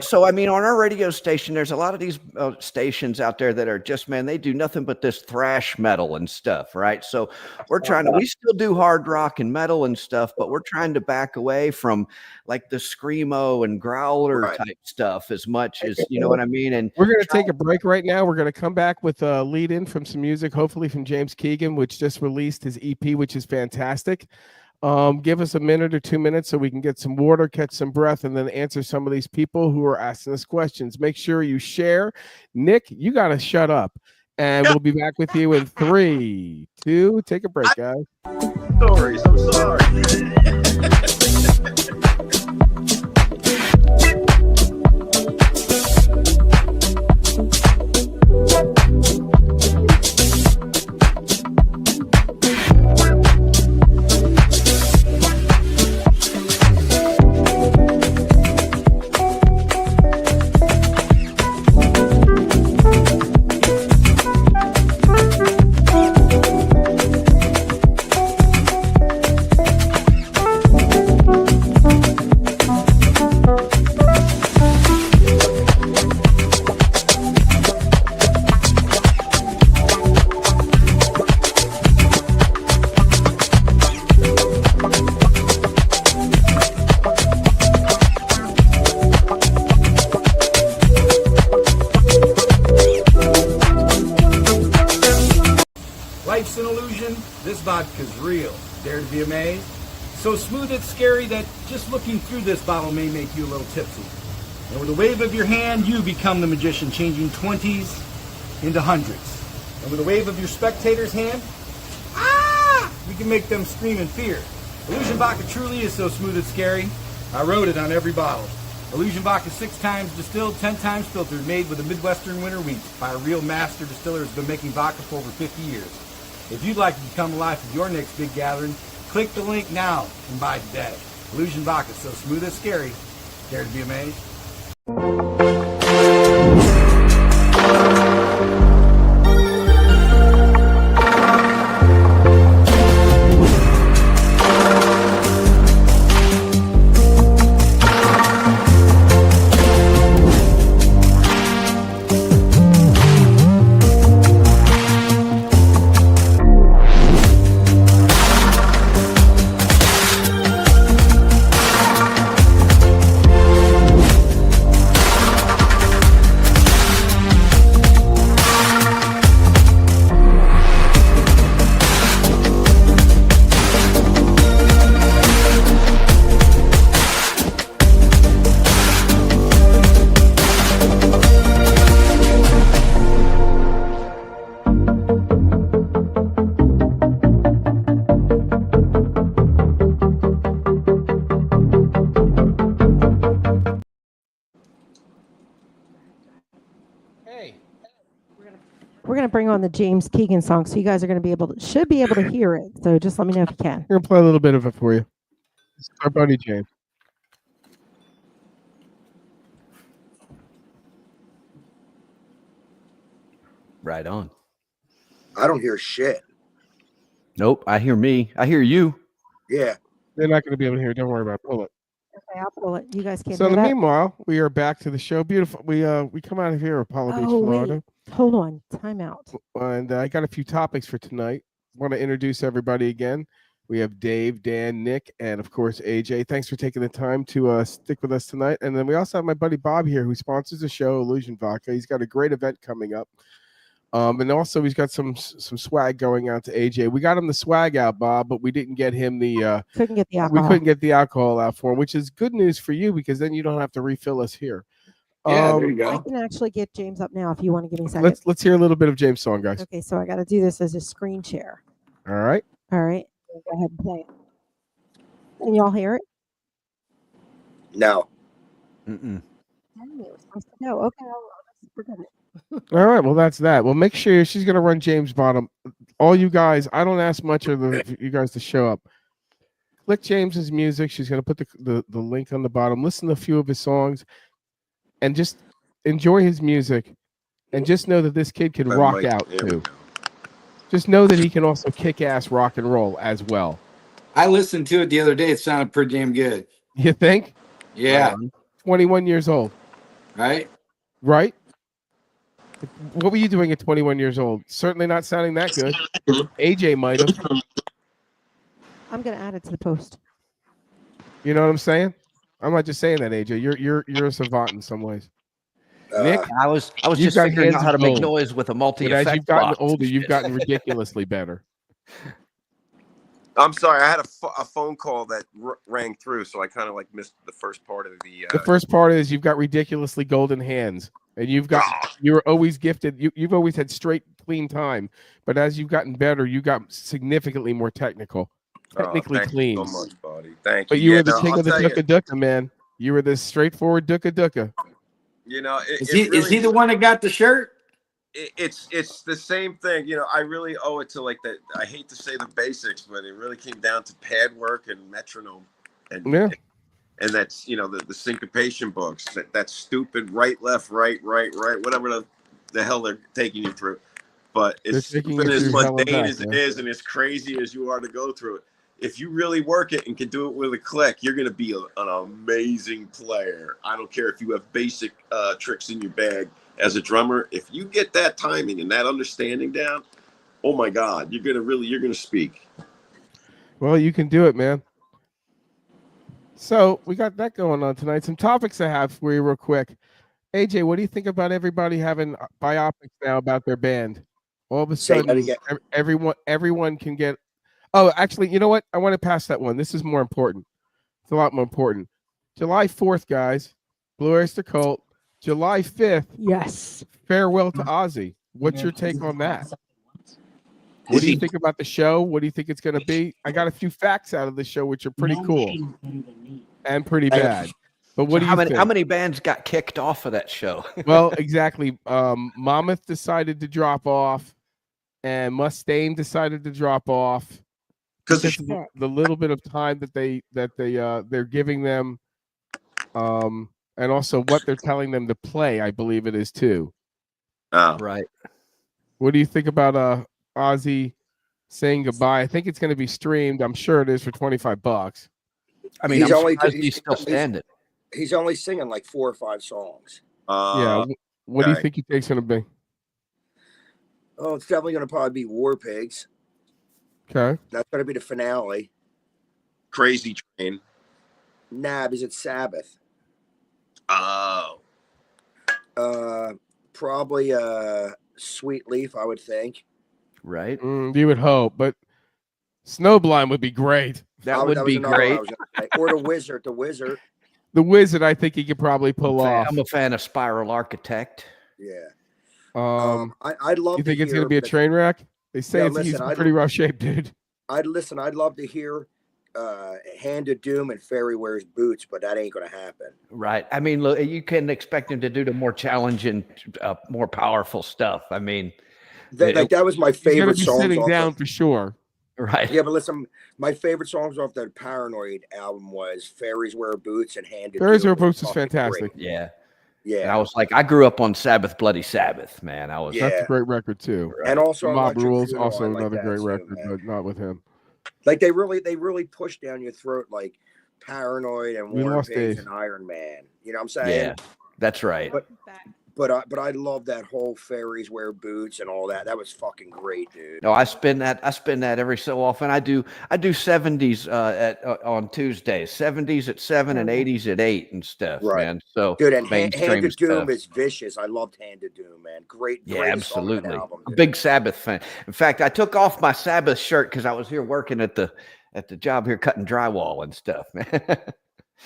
So I mean, on our radio station, there's a lot of these stations out there that are just, man, they do nothing but this thrash metal and stuff, right? So we're we still do hard rock and metal and stuff, but we're trying to back away from like the screamo and growler type stuff as much as, you know what I mean? And we're going to take a break right now. We're going to come back with a lead in from some music, hopefully from James Keegan, which just released his EP, which is fantastic. Give us a minute or 2 minutes so we can get some water, catch some breath, and then answer some of these people who are asking us questions. Make sure you share. Nick, you got to shut up. And we'll be back with you in 3, 2, take a break, guys. I'm sorry. Life's an illusion. This vodka's real. Dare to be amazed? So smooth it's scary that just looking through this bottle may make you a little tipsy. And with a wave of your hand, you become the magician, changing 20s into hundreds. And with a wave of your spectator's hand, we can make them scream in fear. Illusion Vodka truly is so smooth it's scary. I wrote it on every bottle. Illusion Vodka 6 times distilled, 10 times filtered, made with a Midwestern winter wheat by a real master distiller who's been making vodka for over 50 years. If you'd like to become the life of your next big gathering, click the link now and buy today. Illusion Vodka, so smooth it's scary. Dare to be amazed? bring on the James Keegan song, so you guys are going to be able to hear it. So just let me know if you can. We're gonna play a little bit of it for you. This is our buddy James. Right on. I don't hear shit. Nope. I hear me. I hear you. Yeah. They're not going to be able to hear it. Don't worry about it. Pull it. Okay, I'll pull it. You guys can't So hear in the that? meanwhile, we are back to the show. Beautiful. We come out of here, Apollo Beach, Oh, Florida. wait. Hold on. Time out. And I got a few topics for tonight. Want to introduce everybody again. We have Dave, Dan, Nick, and of course AJ. Thanks for taking the time to stick with us tonight. And then we also have my buddy Bob here, who sponsors the show, Illusion Vodka. He's got a great event coming up. And also he's got some swag going out to AJ. We got him the swag out, Bob, but we didn't get him the couldn't get the alcohol. We couldn't get the alcohol out for him, which is good news for you because then you don't have to refill us here. Yeah, there you I go. can actually get James up now if you want to give me a second. Let's hear a little bit of James' song, guys. Okay, so I got to do this as a screen share. All right. All right. Go ahead and play it. Can y'all hear it? No. Mm-mm. Dang, it was supposed to go. Okay, I'll forget it. All right, well that's that. Well, make sure she's gonna run James Bottom. All you guys, I don't ask much of you guys to show up. Click James's music. She's gonna put the link on the bottom. Listen to a few of his songs, and just enjoy his music. And just know that this kid can rock out too. Just know that he can also kick ass rock and roll as well. I listened to it the other day. It sounded pretty damn good. You think? Yeah. 21 years old. Right? Right? What were you doing at 21 years old? Certainly not sounding that good. AJ might have. I'm gonna add it to the post. You know what I'm saying? I'm not just saying that, AJ. You're a savant in some ways. Nick, I was you've just got figuring hands out how to of make gold. noise with a But multi-effect as you've gotten box. older, you've gotten ridiculously better. I'm sorry, I had a phone call that rang through, so I kind of like missed the first part of the. The first part is you've got ridiculously golden hands, and you're always gifted. You've always had straight, clean time, but as you've gotten better, you got significantly more technically thank clean. you so much, buddy. Thank But you. you Yeah, were the no, king I'll of the tell you, ducka ducka, man. You were this straightforward ducka ducka. You know, Is he the one that got the shirt? It's the same thing. You know, I really owe it to like that. I hate to say the basics, but it really came down to pad work and metronome, and that's the syncopation books. That's stupid right, left, right, whatever the hell they're taking you through. But as stupid as mundane as it is, and as crazy as you are to go through it, if you really work it and can do it with a click, you're going to be an amazing player. I don't care if you have basic tricks in your bag. As a drummer, if you get that timing and that understanding down, oh my God, you're gonna speak. Well, you can do it, man. So we got that going on tonight. Some topics I have for you real quick. AJ, what do you think about everybody having biopics now about their band? All of a sudden, everyone can get. Oh, actually, you know what? I want to pass that one. This is more important. It's a lot more important. July 4th, guys. Blue Oyster Cult. July 5th. Yes. Farewell to Ozzy. What's your take on that? What do you think about the show? What do you think it's going to be? I got a few facts out of the show, which are pretty cool and pretty bad. But what do you think? How many bands got kicked off of that show? Well, exactly. Mammoth decided to drop off, and Mustaine decided to drop off because the little bit of time that they're giving them, and also what they're telling them to play. I believe it is too. Oh, right. What do you think about Ozzy saying goodbye? I think it's going to be streamed. I'm sure it is for $25. I mean, he's still standing. He's only singing like 4 or 5 songs. Yeah. What do you think your take's going to be? Oh, it's definitely going to probably be War Pigs. Okay. That's going to be the finale. Crazy Train. Nab, is it Sabbath? Oh. Probably Sweet Leaf, I would think. Right. You would hope, but Snowblind would be great. That would be great. Or the Wizard. The Wizard. The Wizard, I think he could probably pull off. I'm a fan of Spiral Architect. Yeah. I'd love. You think it's going to be a train wreck? They say he's in pretty rough shape, dude. I'd love to hear Hand of Doom and Fairy Wears Boots, but that ain't going to happen. Right. I mean, look, you can expect him to do the more challenging, more powerful stuff. I mean, that was my He's gonna favorite be song. sitting down for sure. Right. Yeah, but listen, my favorite songs off that Paranoid album was "Fairies Wear Boots" and "Handed." Fairies Doom. Wear Boots is Fucking fantastic. great. Yeah. Yeah. And I was like, I grew up on Sabbath, Bloody Sabbath, man. I was. That's a Yeah. great record too. And also Mob Electric Rules, Uno, also I like another that great too, record, man. but not with him. Like they really push down your throat like Paranoid and We War lost Pigs Dave. and Iron Man. You know what I'm saying? Yeah, that's right. But I love that whole Fairies Wear Boots and all that. That was fucking great, dude. No, I spin that every so often. I do 70s on Tuesdays, 70s at 7 and 80s at 8 and stuff, Right. man. So Dude, and mainstream Handed Doom stuff. is vicious. I loved Handed Doom, man. Great, Yeah, greatest song on the absolutely. album, A dude. big Sabbath fan. In fact, I took off my Sabbath shirt because I was here working at the job here cutting drywall and stuff, man.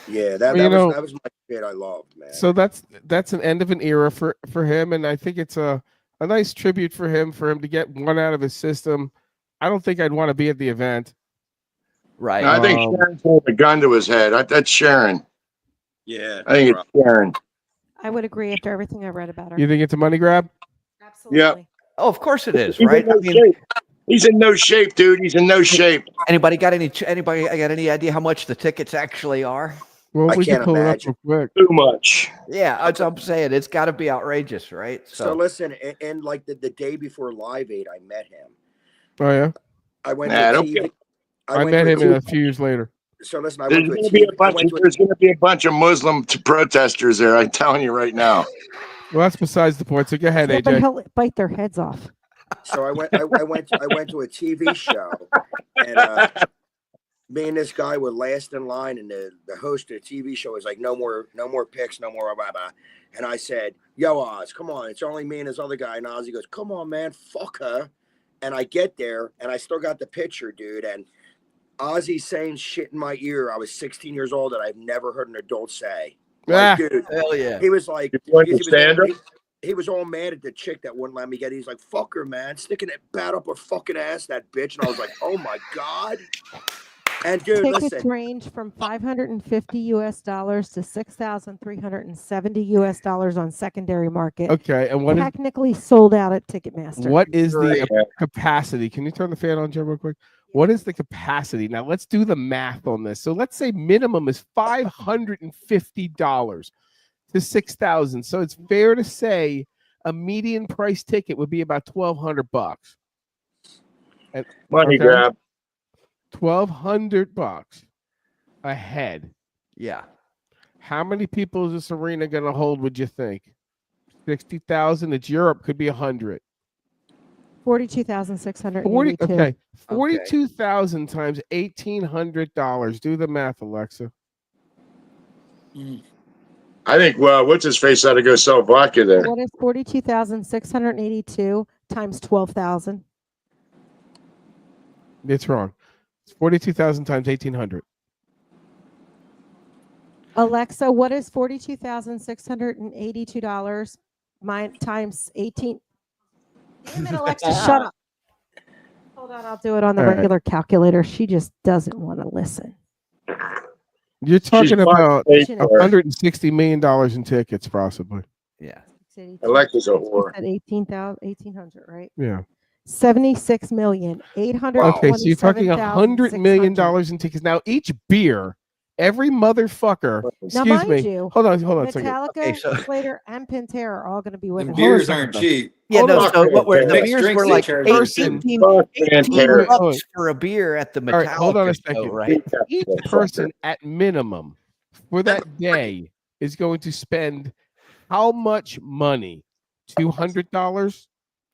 Yeah, that Well, was my shit. I loved, man. So that's an end of an era for him, and I think it's a nice tribute for him to get one out of his system. I don't think I'd want to be at the event. Right. I think Sharon pulled a gun to his head. That's Sharon. Yeah. I think it's Sharon. I would agree after everything I read about her. You think it's a money grab? Yeah. Oh, of course it is, He's right? in no shape. He's in no shape, dude. He's in no shape. Anybody got any idea how much the tickets actually are? Well, I we can can't pull imagine. it up real quick. Too much. Yeah, that's what I'm saying. It's got to be outrageous, right? So listen, and like the day before Live Aid, I met him. Oh yeah, I went Nah, to don't TV. get- I went met to him a a few years later. So listen, I There's went to a gonna be TV. there's gonna be a bunch of Muslim protesters there. I'm telling you right now. Well, that's besides the point. So go ahead, Yeah, but AJ. he'll bite their heads off. So I went to a TV show, and me and this guy were last in line, and the host of the TV show was like, no more picks, no more blah blah. And I said, yo, Oz, come on, it's only me and this other guy. And Ozzy goes, come on, man, fuck her. And I get there, and I still got the picture, dude. And Ozzy saying shit in my ear. I was 16 years old, and I've never heard an adult say. Ah, Like, dude, Hell yeah. he was like, You want to because stand up? he was all mad at the chick that wouldn't let me get it. He's like, fuck her, man. Sticking it bad up her fucking ass, that bitch. And I was like, oh my God. And dude, Tickets listen, range from $550 to $6,370 on secondary market. Okay, and what is Technically sold out at Ticketmaster. what is the Yeah. capacity? Can you turn the fan on, Jim, real quick? What is the capacity? Now let's do the math on this. So let's say minimum is $550 to $6,000. So it's fair to say a median price ticket would be about $1,200. Money Okay. grab. $1,200 a head. Yeah. How many people is this arena going to hold? Would you think 60,000? It's Europe. Could be 100. 42,682. Okay, 42,000 times $1,800. Do the math, Alexa. I think. Well, what's his face ought to go sell vodka there. What is 42,682 times 12,000? It's wrong. It's 42,000 times 1,800. Alexa, what is $42,682 times 18? Damn it, Alexa, shut up. Hold on, I'll do it on the All right. regular calculator. She just doesn't want to listen. You're talking about paid for it. $160 million in tickets, possibly. Yeah. Alexa's a whore. At 1800, right? Yeah. 76,827,600. Okay, so you're talking $100 million in tickets. Now, each beer, every motherfucker. Now, Excuse mind me. you, Hold on a second. Metallica, Okay, so- Slater, and Pantera are all going to be with The us. beers Hold on a aren't second. cheap. Yeah, Hold no, on. so what were the Mixed beers drinks were they like charge 18 Fuck 18 Pantera. bucks for a beer at the Metallica All right, hold on a show, second. right? Each person at minimum for that day is going to spend how much money? $200?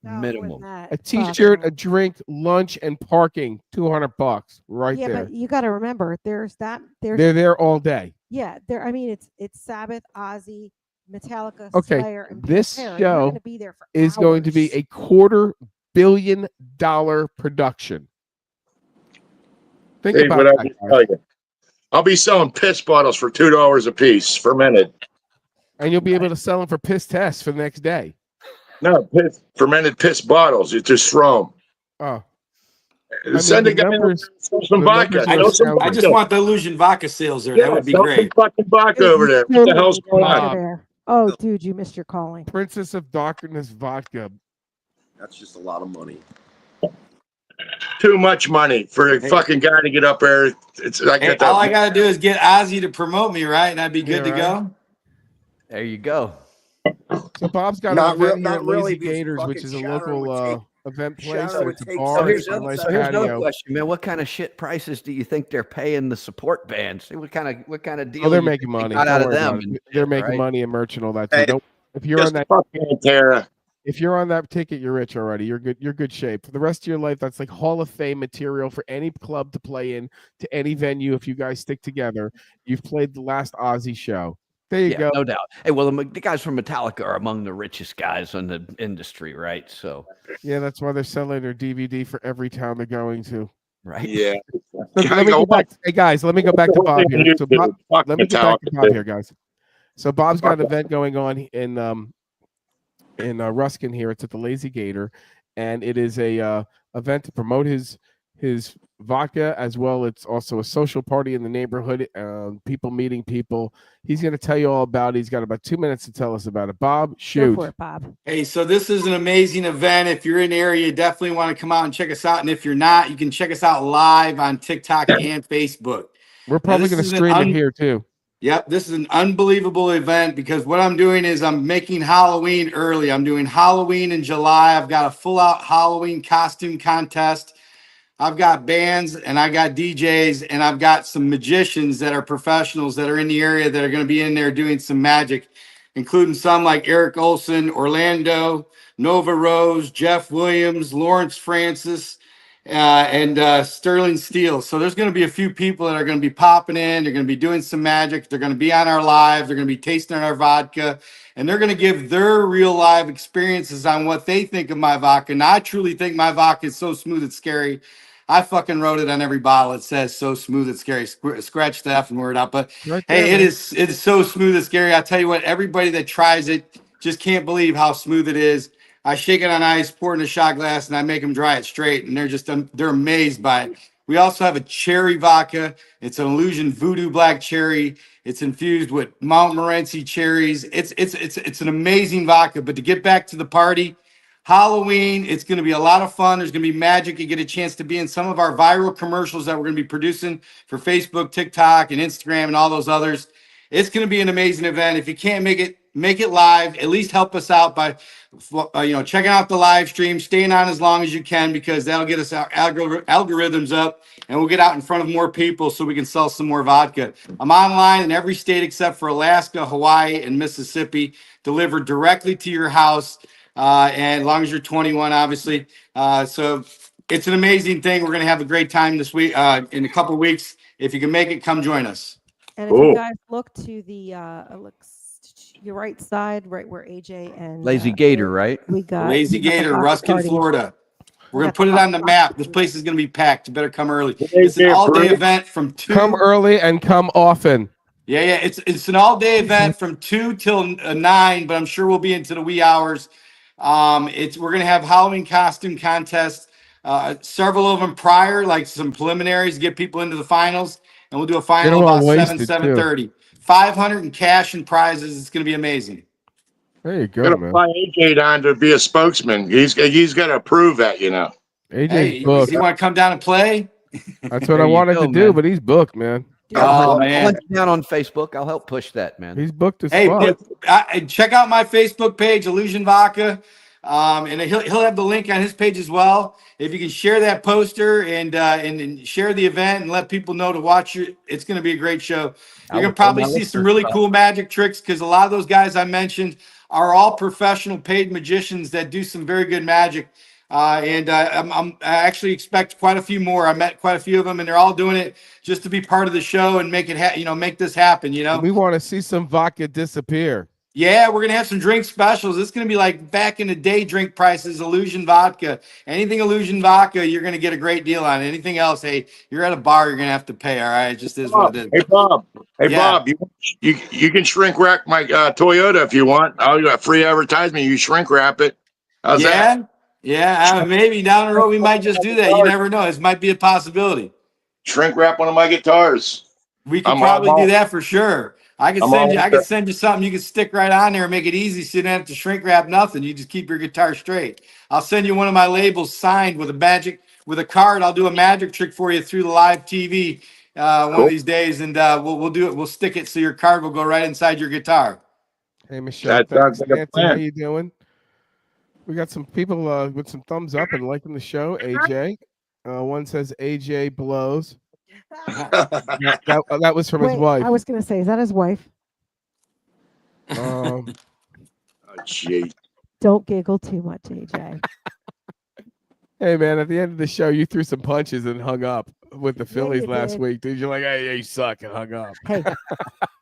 No, more than minimum. that. A t-shirt, Fuck. a drink, lunch, and parking. $200 right Yeah, there. but you got to remember, there's They're there all day. yeah, there. I mean, it's Sabbath, Ozzy, Metallica, Okay, Slayer, and this Pantera. You're show gonna be there for is going to be hours. a $250 million production. Think Dave, about what I that. just guys. tell you. I'll be selling piss bottles for $2 a piece, fermented. And you'll be able to sell them for piss tests for the next day. No, fermented piss bottles. You just throw Oh, them. Send the a guy numbers- some the vodka. numbers I are know some I just vodka. want the illusion vodka sales there. Yeah, That would be sell great. some fucking vodka over there. What the hell's going Over on? there. Oh, dude, you missed your calling. Princess of Darkness vodka. That's just a lot of money. Too much money for a fucking guy to get up there. It's like Hey, all I got to do is get Ozzy to promote me, right? And I'd be good to go. There you go. So Bob's got Not an real- event here not at really, Lazy because Gators, which fucking is a Sharon would local event place. Sharon would It's a take bar. some It's of a the nice So here's another patio. question, man. What kind of shit prices do you think they're paying the support bands? What kind of deal? Oh, they're you making think they money. got Don't out of worry them. about it. and They're shit, making right? money and merch and all that too. Hey, Don't, if you're on that Tara. if you're on that ticket, you're rich already. You're good. You're good shape for the rest of your life. That's like Hall of Fame material for any club to play in, to any venue. If you guys stick together, you've played the last Ozzy show. There you Yeah, go. no doubt. Hey, well, the guys from Metallica are among the richest guys in the industry, right? So, Yeah, that's why they're selling their DVD for every town they're going to. right. Yeah. Look, let me go back. Hey guys, let me go back to Bob here. So Bob, let me get back to Bob here, guys. So Bob's got an event going on in Ruskin here. It's at the Lazy Gator, and it is a event to promote his vodka as well. It's also a social party in the neighborhood. People meeting people. He's going to tell you all about it. He's got about 2 minutes to tell us about it. Bob, shoot. Go for it, Bob. Hey, so this is an amazing event. If you're in the area, you definitely want to come out and check us out. And if you're not, you can check us out live on TikTok and Facebook. We're probably going to stream it here too. Yep, this is an unbelievable event because what I'm doing is I'm making Halloween early. I'm doing Halloween in July. I've got a full-out Halloween costume contest. I've got bands and I got DJs and I've got some magicians that are professionals that are in the area that are going to be in there doing some magic, including some like Eric Olson, Orlando, Nova Rose, Jeff Williams, Lawrence Francis, and Sterling Steele. So there's going to be a few people that are going to be popping in. They're going to be doing some magic. They're going to be on our live. They're going to be tasting our vodka. And they're going to give their real live experiences on what they think of my vodka. And I truly think my vodka is so smooth it's scary. I fucking wrote it on every bottle. It says so smooth it's scary. Scratch the F and word out. But Right there, hey, man. it's so smooth it's scary. I tell you what, everybody that tries it just can't believe how smooth it is. I shake it on ice, pour it in a shot glass, and I make them dry it straight, and they're amazed by it. We also have a cherry vodka. It's an Illusion Voodoo Black Cherry. It's infused with Montmorency cherries. It's an amazing vodka. But to get back to the party, Halloween, it's going to be a lot of fun. There's going to be magic. You get a chance to be in some of our viral commercials that we're going to be producing for Facebook, TikTok, and Instagram, and all those others. It's going to be an amazing event. If you can't make it live. At least help us out by, checking out the live stream, staying on as long as you can, because that'll get us our algorithms up, and we'll get out in front of more people so we can sell some more vodka. I'm online in every state except for Alaska, Hawaii, and Mississippi, delivered directly to your house, and as long as you're 21, obviously. So it's an amazing thing. We're going to have a great time this week, in a couple of weeks. If you can make it, come join us. And if you guys look to the your right side, right where AJ and Lazy Gator, right? we got Lazy we got the Gator, vodka Ruskin, party. Florida. We're going got to put the it on the vodka map. This place is going to be packed. You better come early. It's an all-day event from 2. Come early and come often. Yeah. It's an all-day event from 2 till 9, but I'm sure we'll be into the wee hours. We're going to have Halloween costume contests, several of them prior, like some preliminaries to get people into the finals, and we'll do a final all about wasted, 7:30. 500 in cash and prizes. It's going to be amazing. There you go, Gonna man. fly AJ down to be a spokesman. He's got to prove that, AJ's Hey, booked. you want to come down and play? That's what I There you wanted go, to do, man. but he's booked, man. Oh, I'll man. let you down on Facebook. I'll help push that, man. He's booked as Hey, fuck. check out my Facebook page, Illusion Vodka, and he'll have the link on his page as well. If you can share that poster and share the event and let people know to watch it, it's going to be a great show. You're going to probably see some really cool magic tricks because a lot of those guys I mentioned are all professional paid magicians that do some very good magic. I actually expect quite a few more. I met quite a few of them, and they're all doing it just to be part of the show and make it, make this happen. We want to see some vodka disappear. Yeah, we're gonna have some drink specials. It's gonna be like back in the day drink prices, Illusion Vodka. Anything Illusion Vodka, you're gonna get a great deal on. Anything else, hey, you're at a bar, you're gonna have to pay. All right, it just is what it is. Hey Bob. Hey Yeah. Bob, you can shrink wrap my Toyota if you want. I'll got free advertisement. You shrink wrap it. How's that? Yeah, maybe down the road we might just do that. You never know. This might be a possibility. Shrink wrap one of my guitars. We could I'm probably all do about- that for sure. I could I'm send you. all I could send you something you could stick right on there and make it easy, so you don't have to shrink wrap nothing. You just keep your guitar straight. I'll send you one of my labels signed with a card. I'll do a magic trick for you through the live TV one of these days, and we'll do it. We'll stick it so your card will go right inside your guitar. Hey, Michelle, That sounds thanks. like a Nancy, how plan. you doing? We got some people with some thumbs up and liking the show. AJ, one says AJ blows. that was from his Wait, wife. I was going to say, is that his wife? Oh, gee. Don't giggle too much, AJ. Hey man, at the end of the show, you threw some punches and hung up with the Phillies you last did. week, dude. You're like, hey, you suck, and hung up. Hey,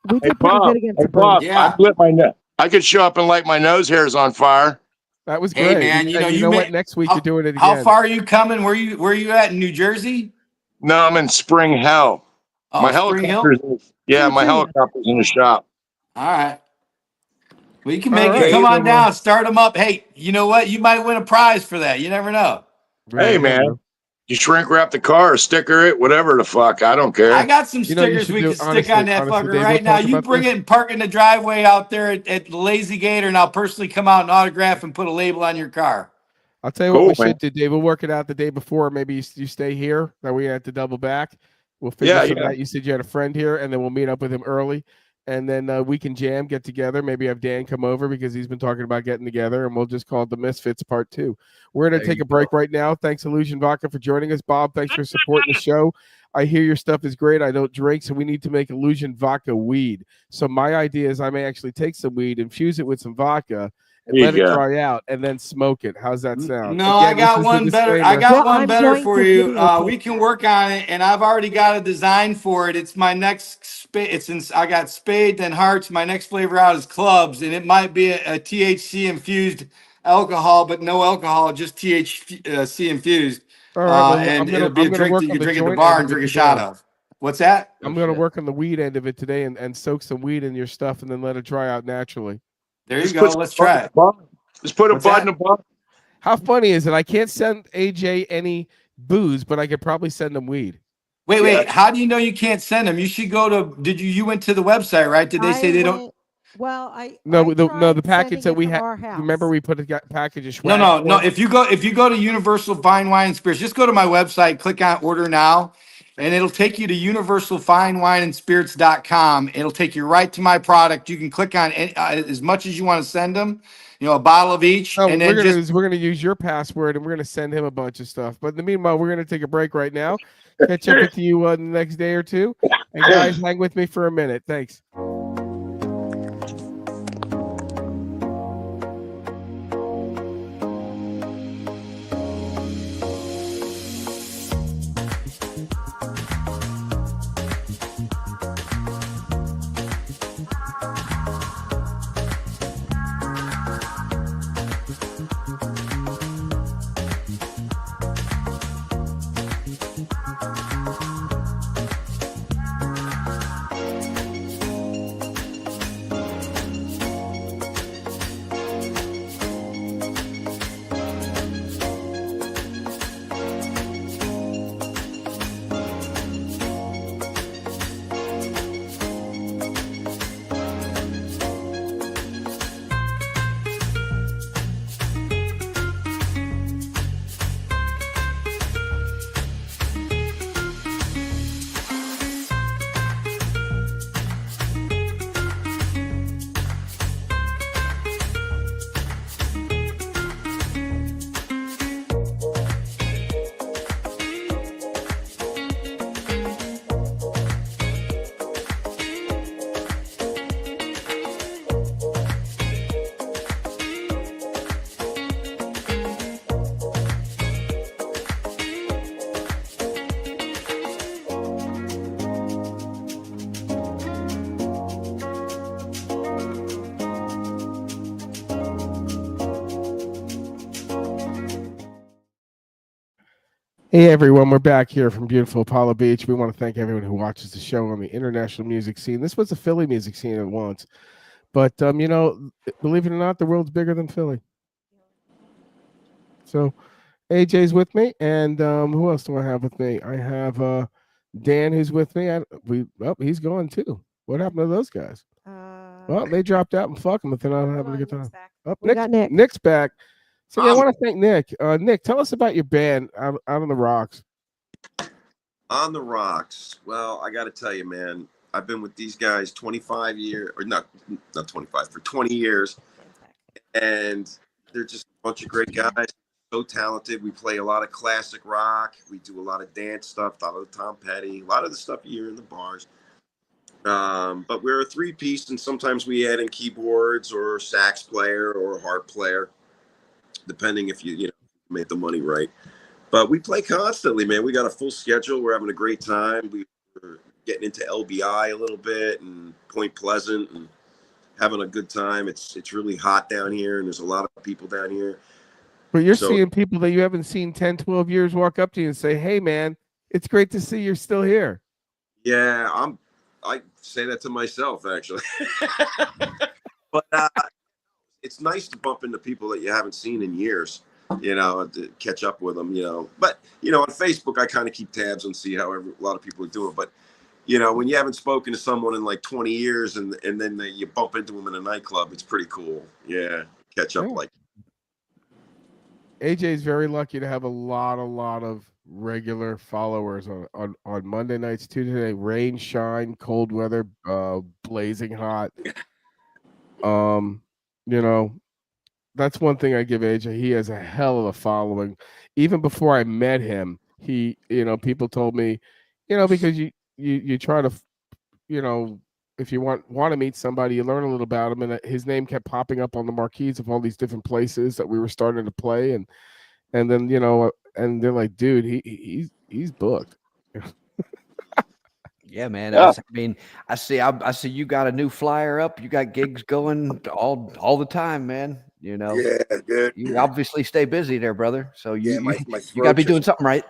we Hey, did pretty Bob. good against Hey, the Braves. Bob. Yeah. I lit my nose. I could show up and light my nose hairs on fire. That was Hey, great. man, And you know what? Next week you're doing it again. How far are you coming? Where you at in New Jersey? No, I'm in Spring Hill. Oh, My Spring Hill? helicopter's my helicopter's in the shop. All right. Well, you can All make right. it. Come on So, down. Start them up. Hey, you know what? You might win a prize for that. You never know. Hey, man, you shrink wrap the car, or sticker it, whatever the fuck. I don't care. I got some You know what you stickers should we do? can stick on that Honestly, fucker Dave, right we'll now. talk You about bring this. it and park in the driveway out there at Lazy Gator, and I'll personally come out and autograph and put a label on your car. I'll tell you what Cool, we man. should do, Dave. We'll work it out the day before. Maybe you stay here. That we have to double back. We'll figure Yeah, something yeah. out. You said you had a friend here, and then we'll meet up with him early. And then we can jam, get together. Maybe have Dan come over because he's been talking about getting together, and we'll just call it the Misfits Part 2. We're going to There take you a break right now. Thanks, Illusion Vodka, for joining us. Bob, thanks for supporting the show. I hear your stuff is great. I don't drink, so we need to make Illusion Vodka weed. So my idea is I may actually take some weed, infuse it with some vodka, and There let you it go. dry out, and then smoke it. How's that sound? No, Again, I got this is the one better. I disclaimer. got Well, one I'm better going for to you. videotape We can work on it, and I've already got a design for it. It's my next spade. I got spade and hearts. My next flavor out is clubs, and it might be a THC infused alcohol, but no alcohol, just THC infused. All right. Well, And it'll be I'm a gonna drink work that you on can the drink at the joint bar end and of it drink a shot today. of. What's that? I'm gonna work on the weed end of it today and soak some weed in your stuff and then let it dry out naturally. There you Just go. put Let's some try bud- it. bud- Just put a What's bud that? in a bud. How funny is it? I can't send AJ any booze, but I could probably send him weed. Wait. Yeah. How do you know you can't send them? You should go to. You went to the website, right? Did they say they don't? Well, I No, I the tried package sending that it we from had. our house. Remember, we put a package of No, swag. no. for If you go to Universal Fine Wine and Spirits, just go to my website, click on Order Now, and it'll take you to universalfinewineandspirits.com. It'll take you right to my product. You can click on as much as you want to send them. You know, a bottle of each, No, and we're then gonna just we're gonna use your password and we're gonna send him a bunch of stuff. But in the meanwhile, we're gonna take a break right now. Catch up with you the next day or two. And guys, hang with me for a minute. Thanks. Hey everyone, we're back here from beautiful Apollo Beach. We want to thank everyone who watches the show on the international music scene. This was a Philly music scene at once, but you know, believe it or not, the world's bigger than Philly. So, AJ's with me, and who else do I have with me? I have Dan who's with me. He's going too. What happened to those guys? Well, Uh, they dropped out and fuck them if they're not having a good time. Oh, We got Nick. Nick's back. So yeah, I want to thank Nick. Nick, tell us about your band out on the rocks. On the Rocks. Well, I got to tell you, man, I've been with these guys 25 years, or not 25, for 20 years. And they're just a bunch of great guys. So talented. We play a lot of classic rock. We do a lot of dance stuff, a lot of Tom Petty, a lot of the stuff you hear in the bars. But we're a three-piece, and sometimes we add in keyboards or sax player or harp player, depending if you made the money right. But we play constantly, man. We got a full schedule. We're having a great time. We're getting into LBI a little bit and Point Pleasant and having a good time. It's really hot down here, and there's a lot of people down here. But you're seeing people that you haven't seen 10, 12 years walk up to you and say, hey, man, it's great to see you're still here. Yeah, I say that to myself, actually. But it's nice to bump into people that you haven't seen in years, to catch up with them, But, on Facebook, I kind of keep tabs and see how a lot of people are doing. But, when you haven't spoken to someone in like 20 years and then you bump into them in a nightclub, it's pretty cool. Yeah, catch up like. AJ is very lucky to have a lot of regular followers on Monday nights, Tuesday, rain, shine, cold weather, blazing hot. That's one thing I give AJ. He has a hell of a following. Even before I met him, he, people told me, because you try to, if you want to meet somebody, you learn a little about him, and his name kept popping up on the marquees of all these different places that we were starting to play, and then and they're like, dude, he's booked. Yeah, man. I mean, I see you got a new flyer up. You got gigs going all the time, man. Yeah, dude. You obviously stay busy there, brother. So you you got to be doing something right.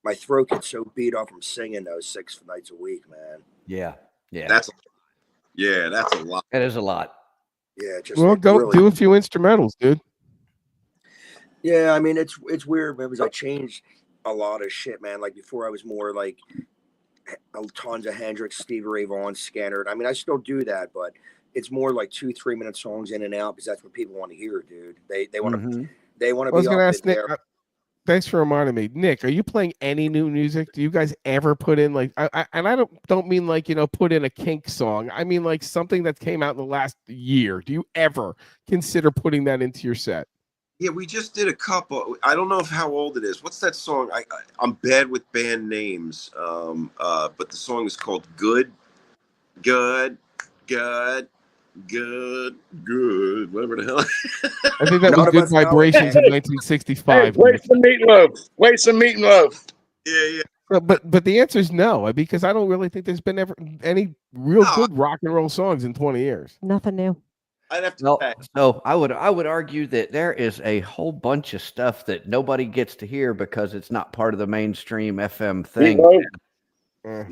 My throat gets so beat off from singing those 6 nights a week, man. Yeah. That's a lot. That is a lot. Yeah, just go really, do a few instrumentals, dude. Yeah, I mean it's weird, man, because I changed a lot of shit, man. Like before, I was more like tons of Hendrix, Stevie Ray Vaughan, Skinner. I mean, I still do that, but it's more like 2-3 minute songs in and out because that's what people want to hear, dude. They want to they want to be up in there. Thanks for reminding me, Nick. Are you playing any new music? Do you guys ever put in like, and I don't mean like put in a Kink song. I mean like something that came out in the last year. Do you ever consider putting that into your set? Yeah, we just did a couple. I don't know how old it is. What's that song? I'm bad with band names, but the song is called "Good," whatever the hell. I think that was Good Vibrations in 1965. Hey, play some Meatloaf. Yeah. But the answer is no, because I don't really think there's been ever any real good rock and roll songs in 20 years. Nothing new. I'd have to so I would argue that there is a whole bunch of stuff that nobody gets to hear because it's not part of the mainstream FM thing. I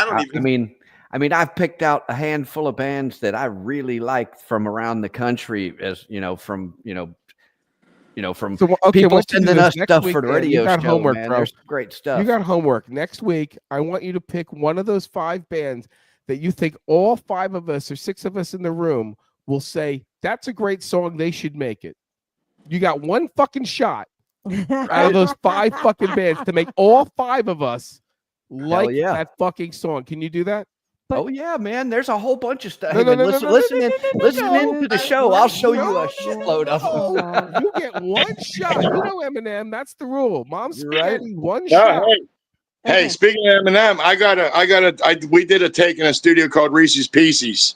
don't even. I mean, I've picked out a handful of bands that I really liked from around the country, as from people sending us stuff for the radio show. Homework, man. bro. There's great stuff. You got homework. Next week, I want you to pick one of those 5 bands that you think all 5 of us or 6 of us in the room will say, that's a great song. They should make it. You got one fucking shot out of those 5 fucking bands to make all 5 of us like that fucking song. Can you do that? Oh yeah, man. There's a whole bunch of stuff. Listen into the show. I'll show you a shitload of them. You get one shot. You know Eminem. That's the rule. Mom's spaghetti, one shot. Hey, speaking of Eminem, we did a take in a studio called Reese's Pieces.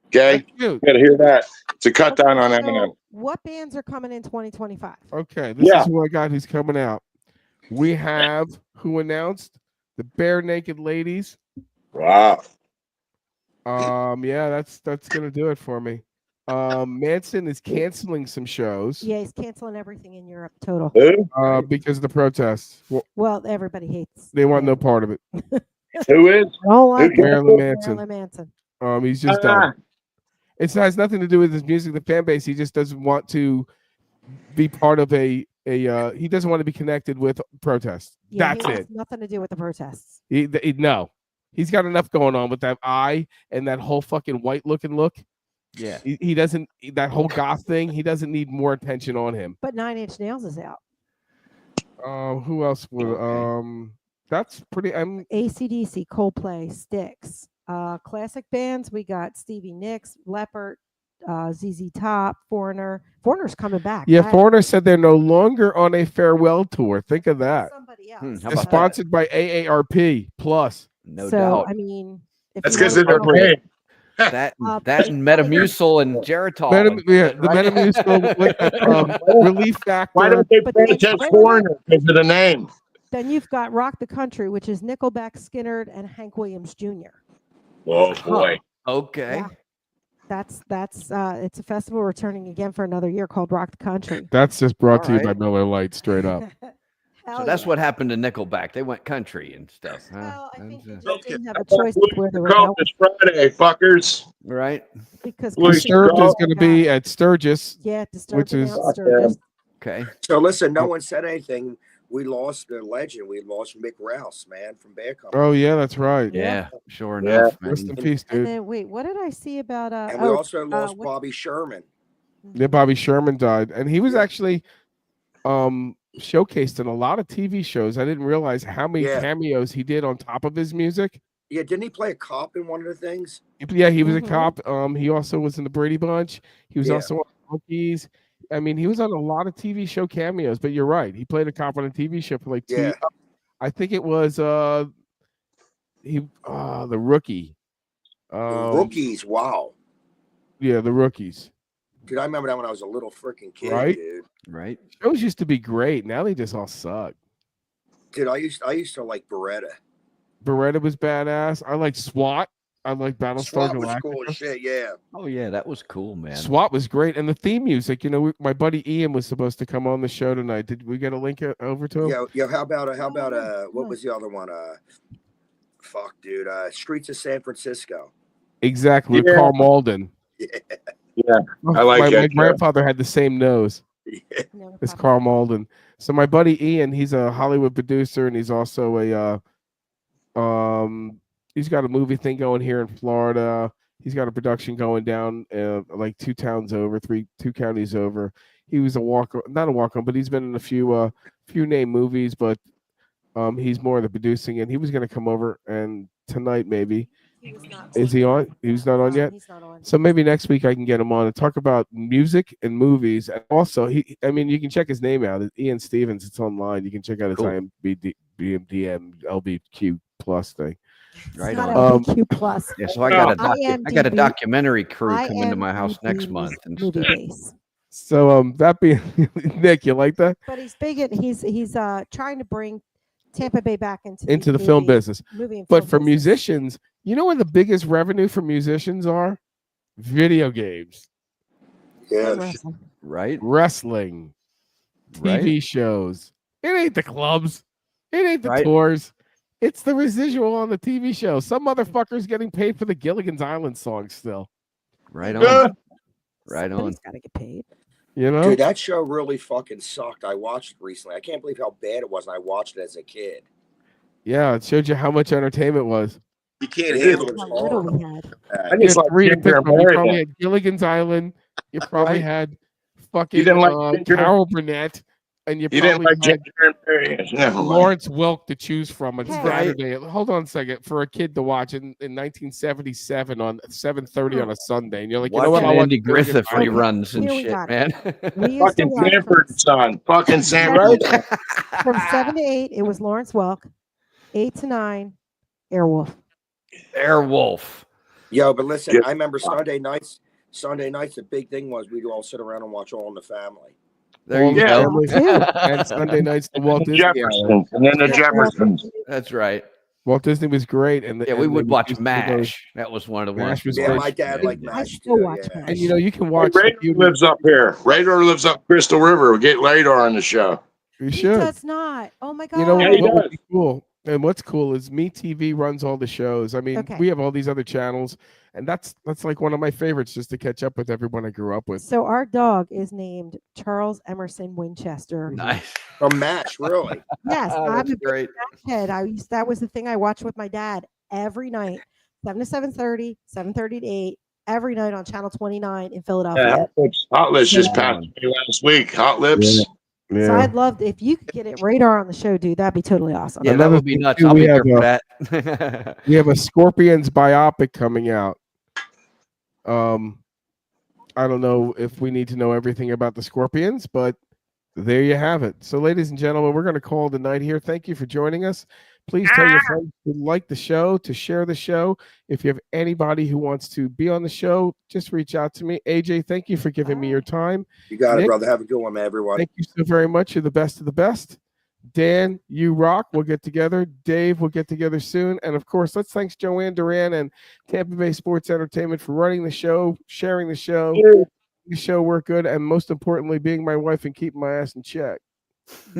Okay, you gotta hear that. It's a cut down on Eminem. What bands are coming in 2025? Okay, this is who I got who's coming out. We have who announced the Bare Naked Ladies. Wow. Yeah, that's gonna do it for me. Manson is canceling some shows. Yeah, he's canceling everything in Europe. Total. Because of the protests. Well, everybody hates. They want no part of it. Who is? Marilyn Manson. Marilyn Manson. He's just done. It has nothing to do with his music, the fan base. He just doesn't want to be part of he doesn't want to be connected with protests. Yeah, That's he has it. Nothing to do with the protests. No. He's got enough going on with that eye and that whole fucking white looking look. Yeah. He doesn't, that whole goth thing, he doesn't need more attention on him. But 9 Inch Nails is out. Who else would that's pretty AC/DC, Coldplay, Styx. Classic bands, we got Stevie Nicks, Leppard, ZZ Top, Foreigner. Foreigner's coming back. Yeah, Foreigner said they're no longer on a farewell tour. Think of that. Somebody else. How It's about sponsored by AARP Plus. No so, doubt. I mean, if That's you because wanna they're go- paid. That and Metamucil and Geritol. The Metamucil Relief Factor. Why don't they But pay then- attention wait, Foreigner because of the name? Then you've got Rock the Country, which is Nickelback, Skynyrd, and Hank Williams Jr. Oh boy. Okay. Yeah. That's it's a festival returning again for another year called Rock the Country. That's just brought to you by Alright. Miller Lite, straight up. Hell So that's yeah. what happened to Nickelback. They went country and stuff. Huh? Well, I think they That's, just didn't have a choice with where they were Call going this Friday, fuckers. right. because Louis Sturge is Strauss. going to be at Sturgis. yeah, Disturbed which is- announced Sturgis. Okay. So listen, no one said anything. We lost the legend. We lost Mick Rouse, man, from Bad Company. Oh yeah, that's right. Yeah. Sure Yeah. enough. Man. Rest in peace, And dude. then wait, what did I see about And we also lost Bobby Sherman. Yeah, Bobby Sherman died, and he was actually showcased in a lot of TV shows. I didn't realize how many Yeah. cameos he did on top of his music. Yeah, didn't he play a cop in one of the things? Yeah, he was Mhm. a cop. He also was in the Brady Bunch. He was Yeah. also on Monkeys. I mean, he was on a lot of TV show cameos. But you're right, he played a cop on a TV show for like two. Yeah. I think it was the Rookie. Rookies, wow. Yeah, the Rookies. Dude, I remember that when I was a little freaking kid, Right? dude. Right. Shows used to be great. Now they just all suck. Dude, I used to like Beretta. Beretta was badass. I like SWAT. I like Battlestar SWAT was Galactica. cool as shit, yeah. Oh yeah, that was cool, man. SWAT was great, and the theme music. You know, my buddy Ian was supposed to come on the show tonight. Did we get a link over to him? Yo, how about what was the other one? Fuck, dude. Streets of San Francisco. Exactly, Yeah. Carl Malden. Yeah. Yeah, I like my that. grandfather had the same nose Never as popped Carl Malden. So my buddy Ian, he's a Hollywood producer, and he's also he's got a movie thing going here in Florida. He's got a production going down like two counties over. He was not a walk-on, but he's been in a few name movies, but he's more of the producing, and he was going to come over and tonight maybe. He was not Is he on? He's not on yet. He's not on. So maybe next week I can get him on and talk about music and movies. And also, you can check his name out. It's Ian Stevens. It's online. You can check out his Cool. BMDM LBQ plus thing. Right It's not on. LBQ plus. Yeah, so I got a IMDb. I got a documentary crew coming to my house IMDb next month movie instead. base. So that being Nick, you like that? But he's big. He's trying to bring Tampa Bay back Into the film business. Movie and But film for business. musicians, you know where the biggest revenue for musicians are? Video games, Yeah. And wrestling. Right. wrestling, Right. TV shows. It ain't the clubs. It ain't the Right. tours. It's the residual on the TV show. Some motherfucker's getting paid for the Gilligan's Island song still. Right Yeah. on. Right on. Somebody's got to get paid. You know? Dude, that show really fucking sucked. I watched it recently. I can't believe how bad it was, and I watched it as a kid. Yeah, it showed you how much entertainment was. You can't handle it How little we had. I You just had like three to Ginger pick and from. You Mary probably then. had Gilligan's Island. You probably Right. had fucking didn't like Ginger- Carol Burnett, and you You didn't probably like had Ginger and Mary. Never mind. Lawrence Welk to choose from on Hey. Saturday. Hold on a second. For a kid to watch in 1977 on 7:30 on a Sunday, and you're like, you know what? Watching I want Andy Gilligan's Griffith Island. reruns and Here we shit, got man. We used to Fucking watch Sanford son. Fucking Sanford. from 7 to 8. It was Lawrence Welk. 8 to 9, Airwolf. Airwolf. Yo, but listen, Yeah. I remember Sunday nights. The big thing was we'd all sit around and watch All in the Family. There All you the go. families. And Sunday nights, the Walt Disney Hour. Jeffersons. And then the Jeffersons. That's right. Walt Disney was great, and Yeah, we and would they watch used to go- MASH. That was one of the MASH ones. was we Yeah, great. watched. my dad liked I MASH still too. watch Yeah. MASH. And you know, you can Hey, watch. Radar lives up here. Radar lives up Crystal River. We'll get Radar on the show. You He should. does not. Oh my God. You know Yeah, what, he what would does. be cool? And what's cool is MeTV runs all the shows. I mean, Okay. we have all these other channels, and that's like one of my favorites, just to catch up with everyone I grew up with. So our dog is named Charles Emerson Winchester. Nice. From MASH, really. Yes, I'm That's a big great. MASH head. That was the thing I watched with my dad every night, 7 to 7:30, 7:30 to 8, every night on Channel 29 in Yeah, Philadelphia. Hot Lips just passed me last week. Hot Lips. So I'd love if you could get it Radar on the show, dude. That'd be totally awesome. Yeah, that Another would be thing, nuts. too, I'll we be there have for a- that. We have a Scorpions biopic coming out. I don't know if we need to know everything about the Scorpions, but there you have it. So, ladies and gentlemen, we're going to call it a night here. Thank you for joining us. Please tell your friends to like the show, to share the show. If you have anybody who wants to be on the show, just reach out to me. AJ, thank you for giving me your time. You got it, Nick, brother. Have a good one, man, everyone. thank you so very much. You're the best of the best. Dan, you rock. We'll get together. Dave, we'll get together soon. And of course, let's thank Joanne Duran and Tampa Bay Sports Entertainment for running the show, sharing the show, making the show work good, and most importantly, being my wife and keeping my ass in check.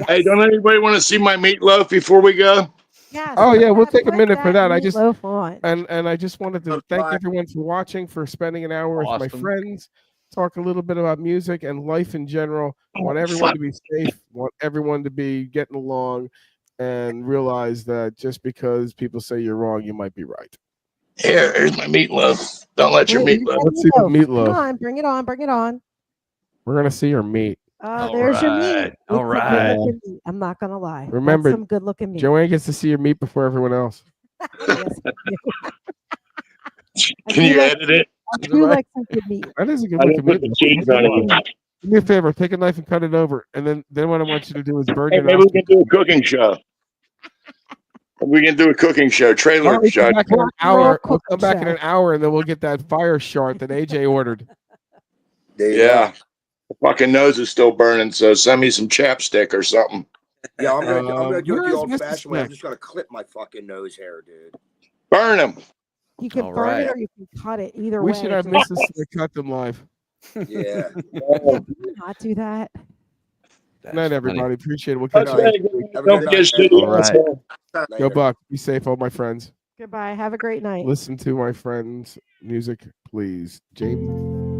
Hey, don't anybody want to see my meatloaf before we go? Yes, Oh yeah, we'll put take a minute for that. I just meatloaf on. and I just wanted to thank everyone for watching, for spending an hour with my Awesome. friends, talk a little bit about music and life in general. I want everyone to be safe, want everyone to be getting along, and realize that just because people say you're wrong, you might be right. Here's my meatloaf. Don't let your Wait, meatloaf. Let's see the Come meatloaf. on, bring it on, bring it on. We're gonna see your meat. There's your meat. right, all It's a right. good-looking meat. I'm not gonna lie. That's Remember, some good looking meat. Joanne gets to see your meat before everyone else. Yes, I do. Can you edit it? I do like some good meat. That is a good I looking didn't put meat. the cheese on it. Do me a favor, take a knife and cut it over, and then what I want you to do is burn Hey, your maybe we nostrils. can do a cooking show. We can do a cooking show, Why trailer don't we show. come back in an Rock and roll hour? We'll come cooking back in show. an hour, and then we'll get that fire shart that AJ ordered. There you Yeah. The fucking nose is still burning, so send me some chapstick or something. go. Yeah, I'm gonna do it where's the old Mr. fashioned way. I'm Snack? just gonna clip my fucking nose hair, dude. Burn them. You can All burn right. it or you can cut it. Either We way. should have just- Mrs. Snack cut them live. Yeah. Can you not do that? Good night, everybody. Appreciate it. We'll That's catch you right. next week. Have a Don't good forget night, shitty man. All right. asshole. Go Later. Buck. Be safe, all my friends. Goodbye. Have a great night. Listen to my friends' music, please. James.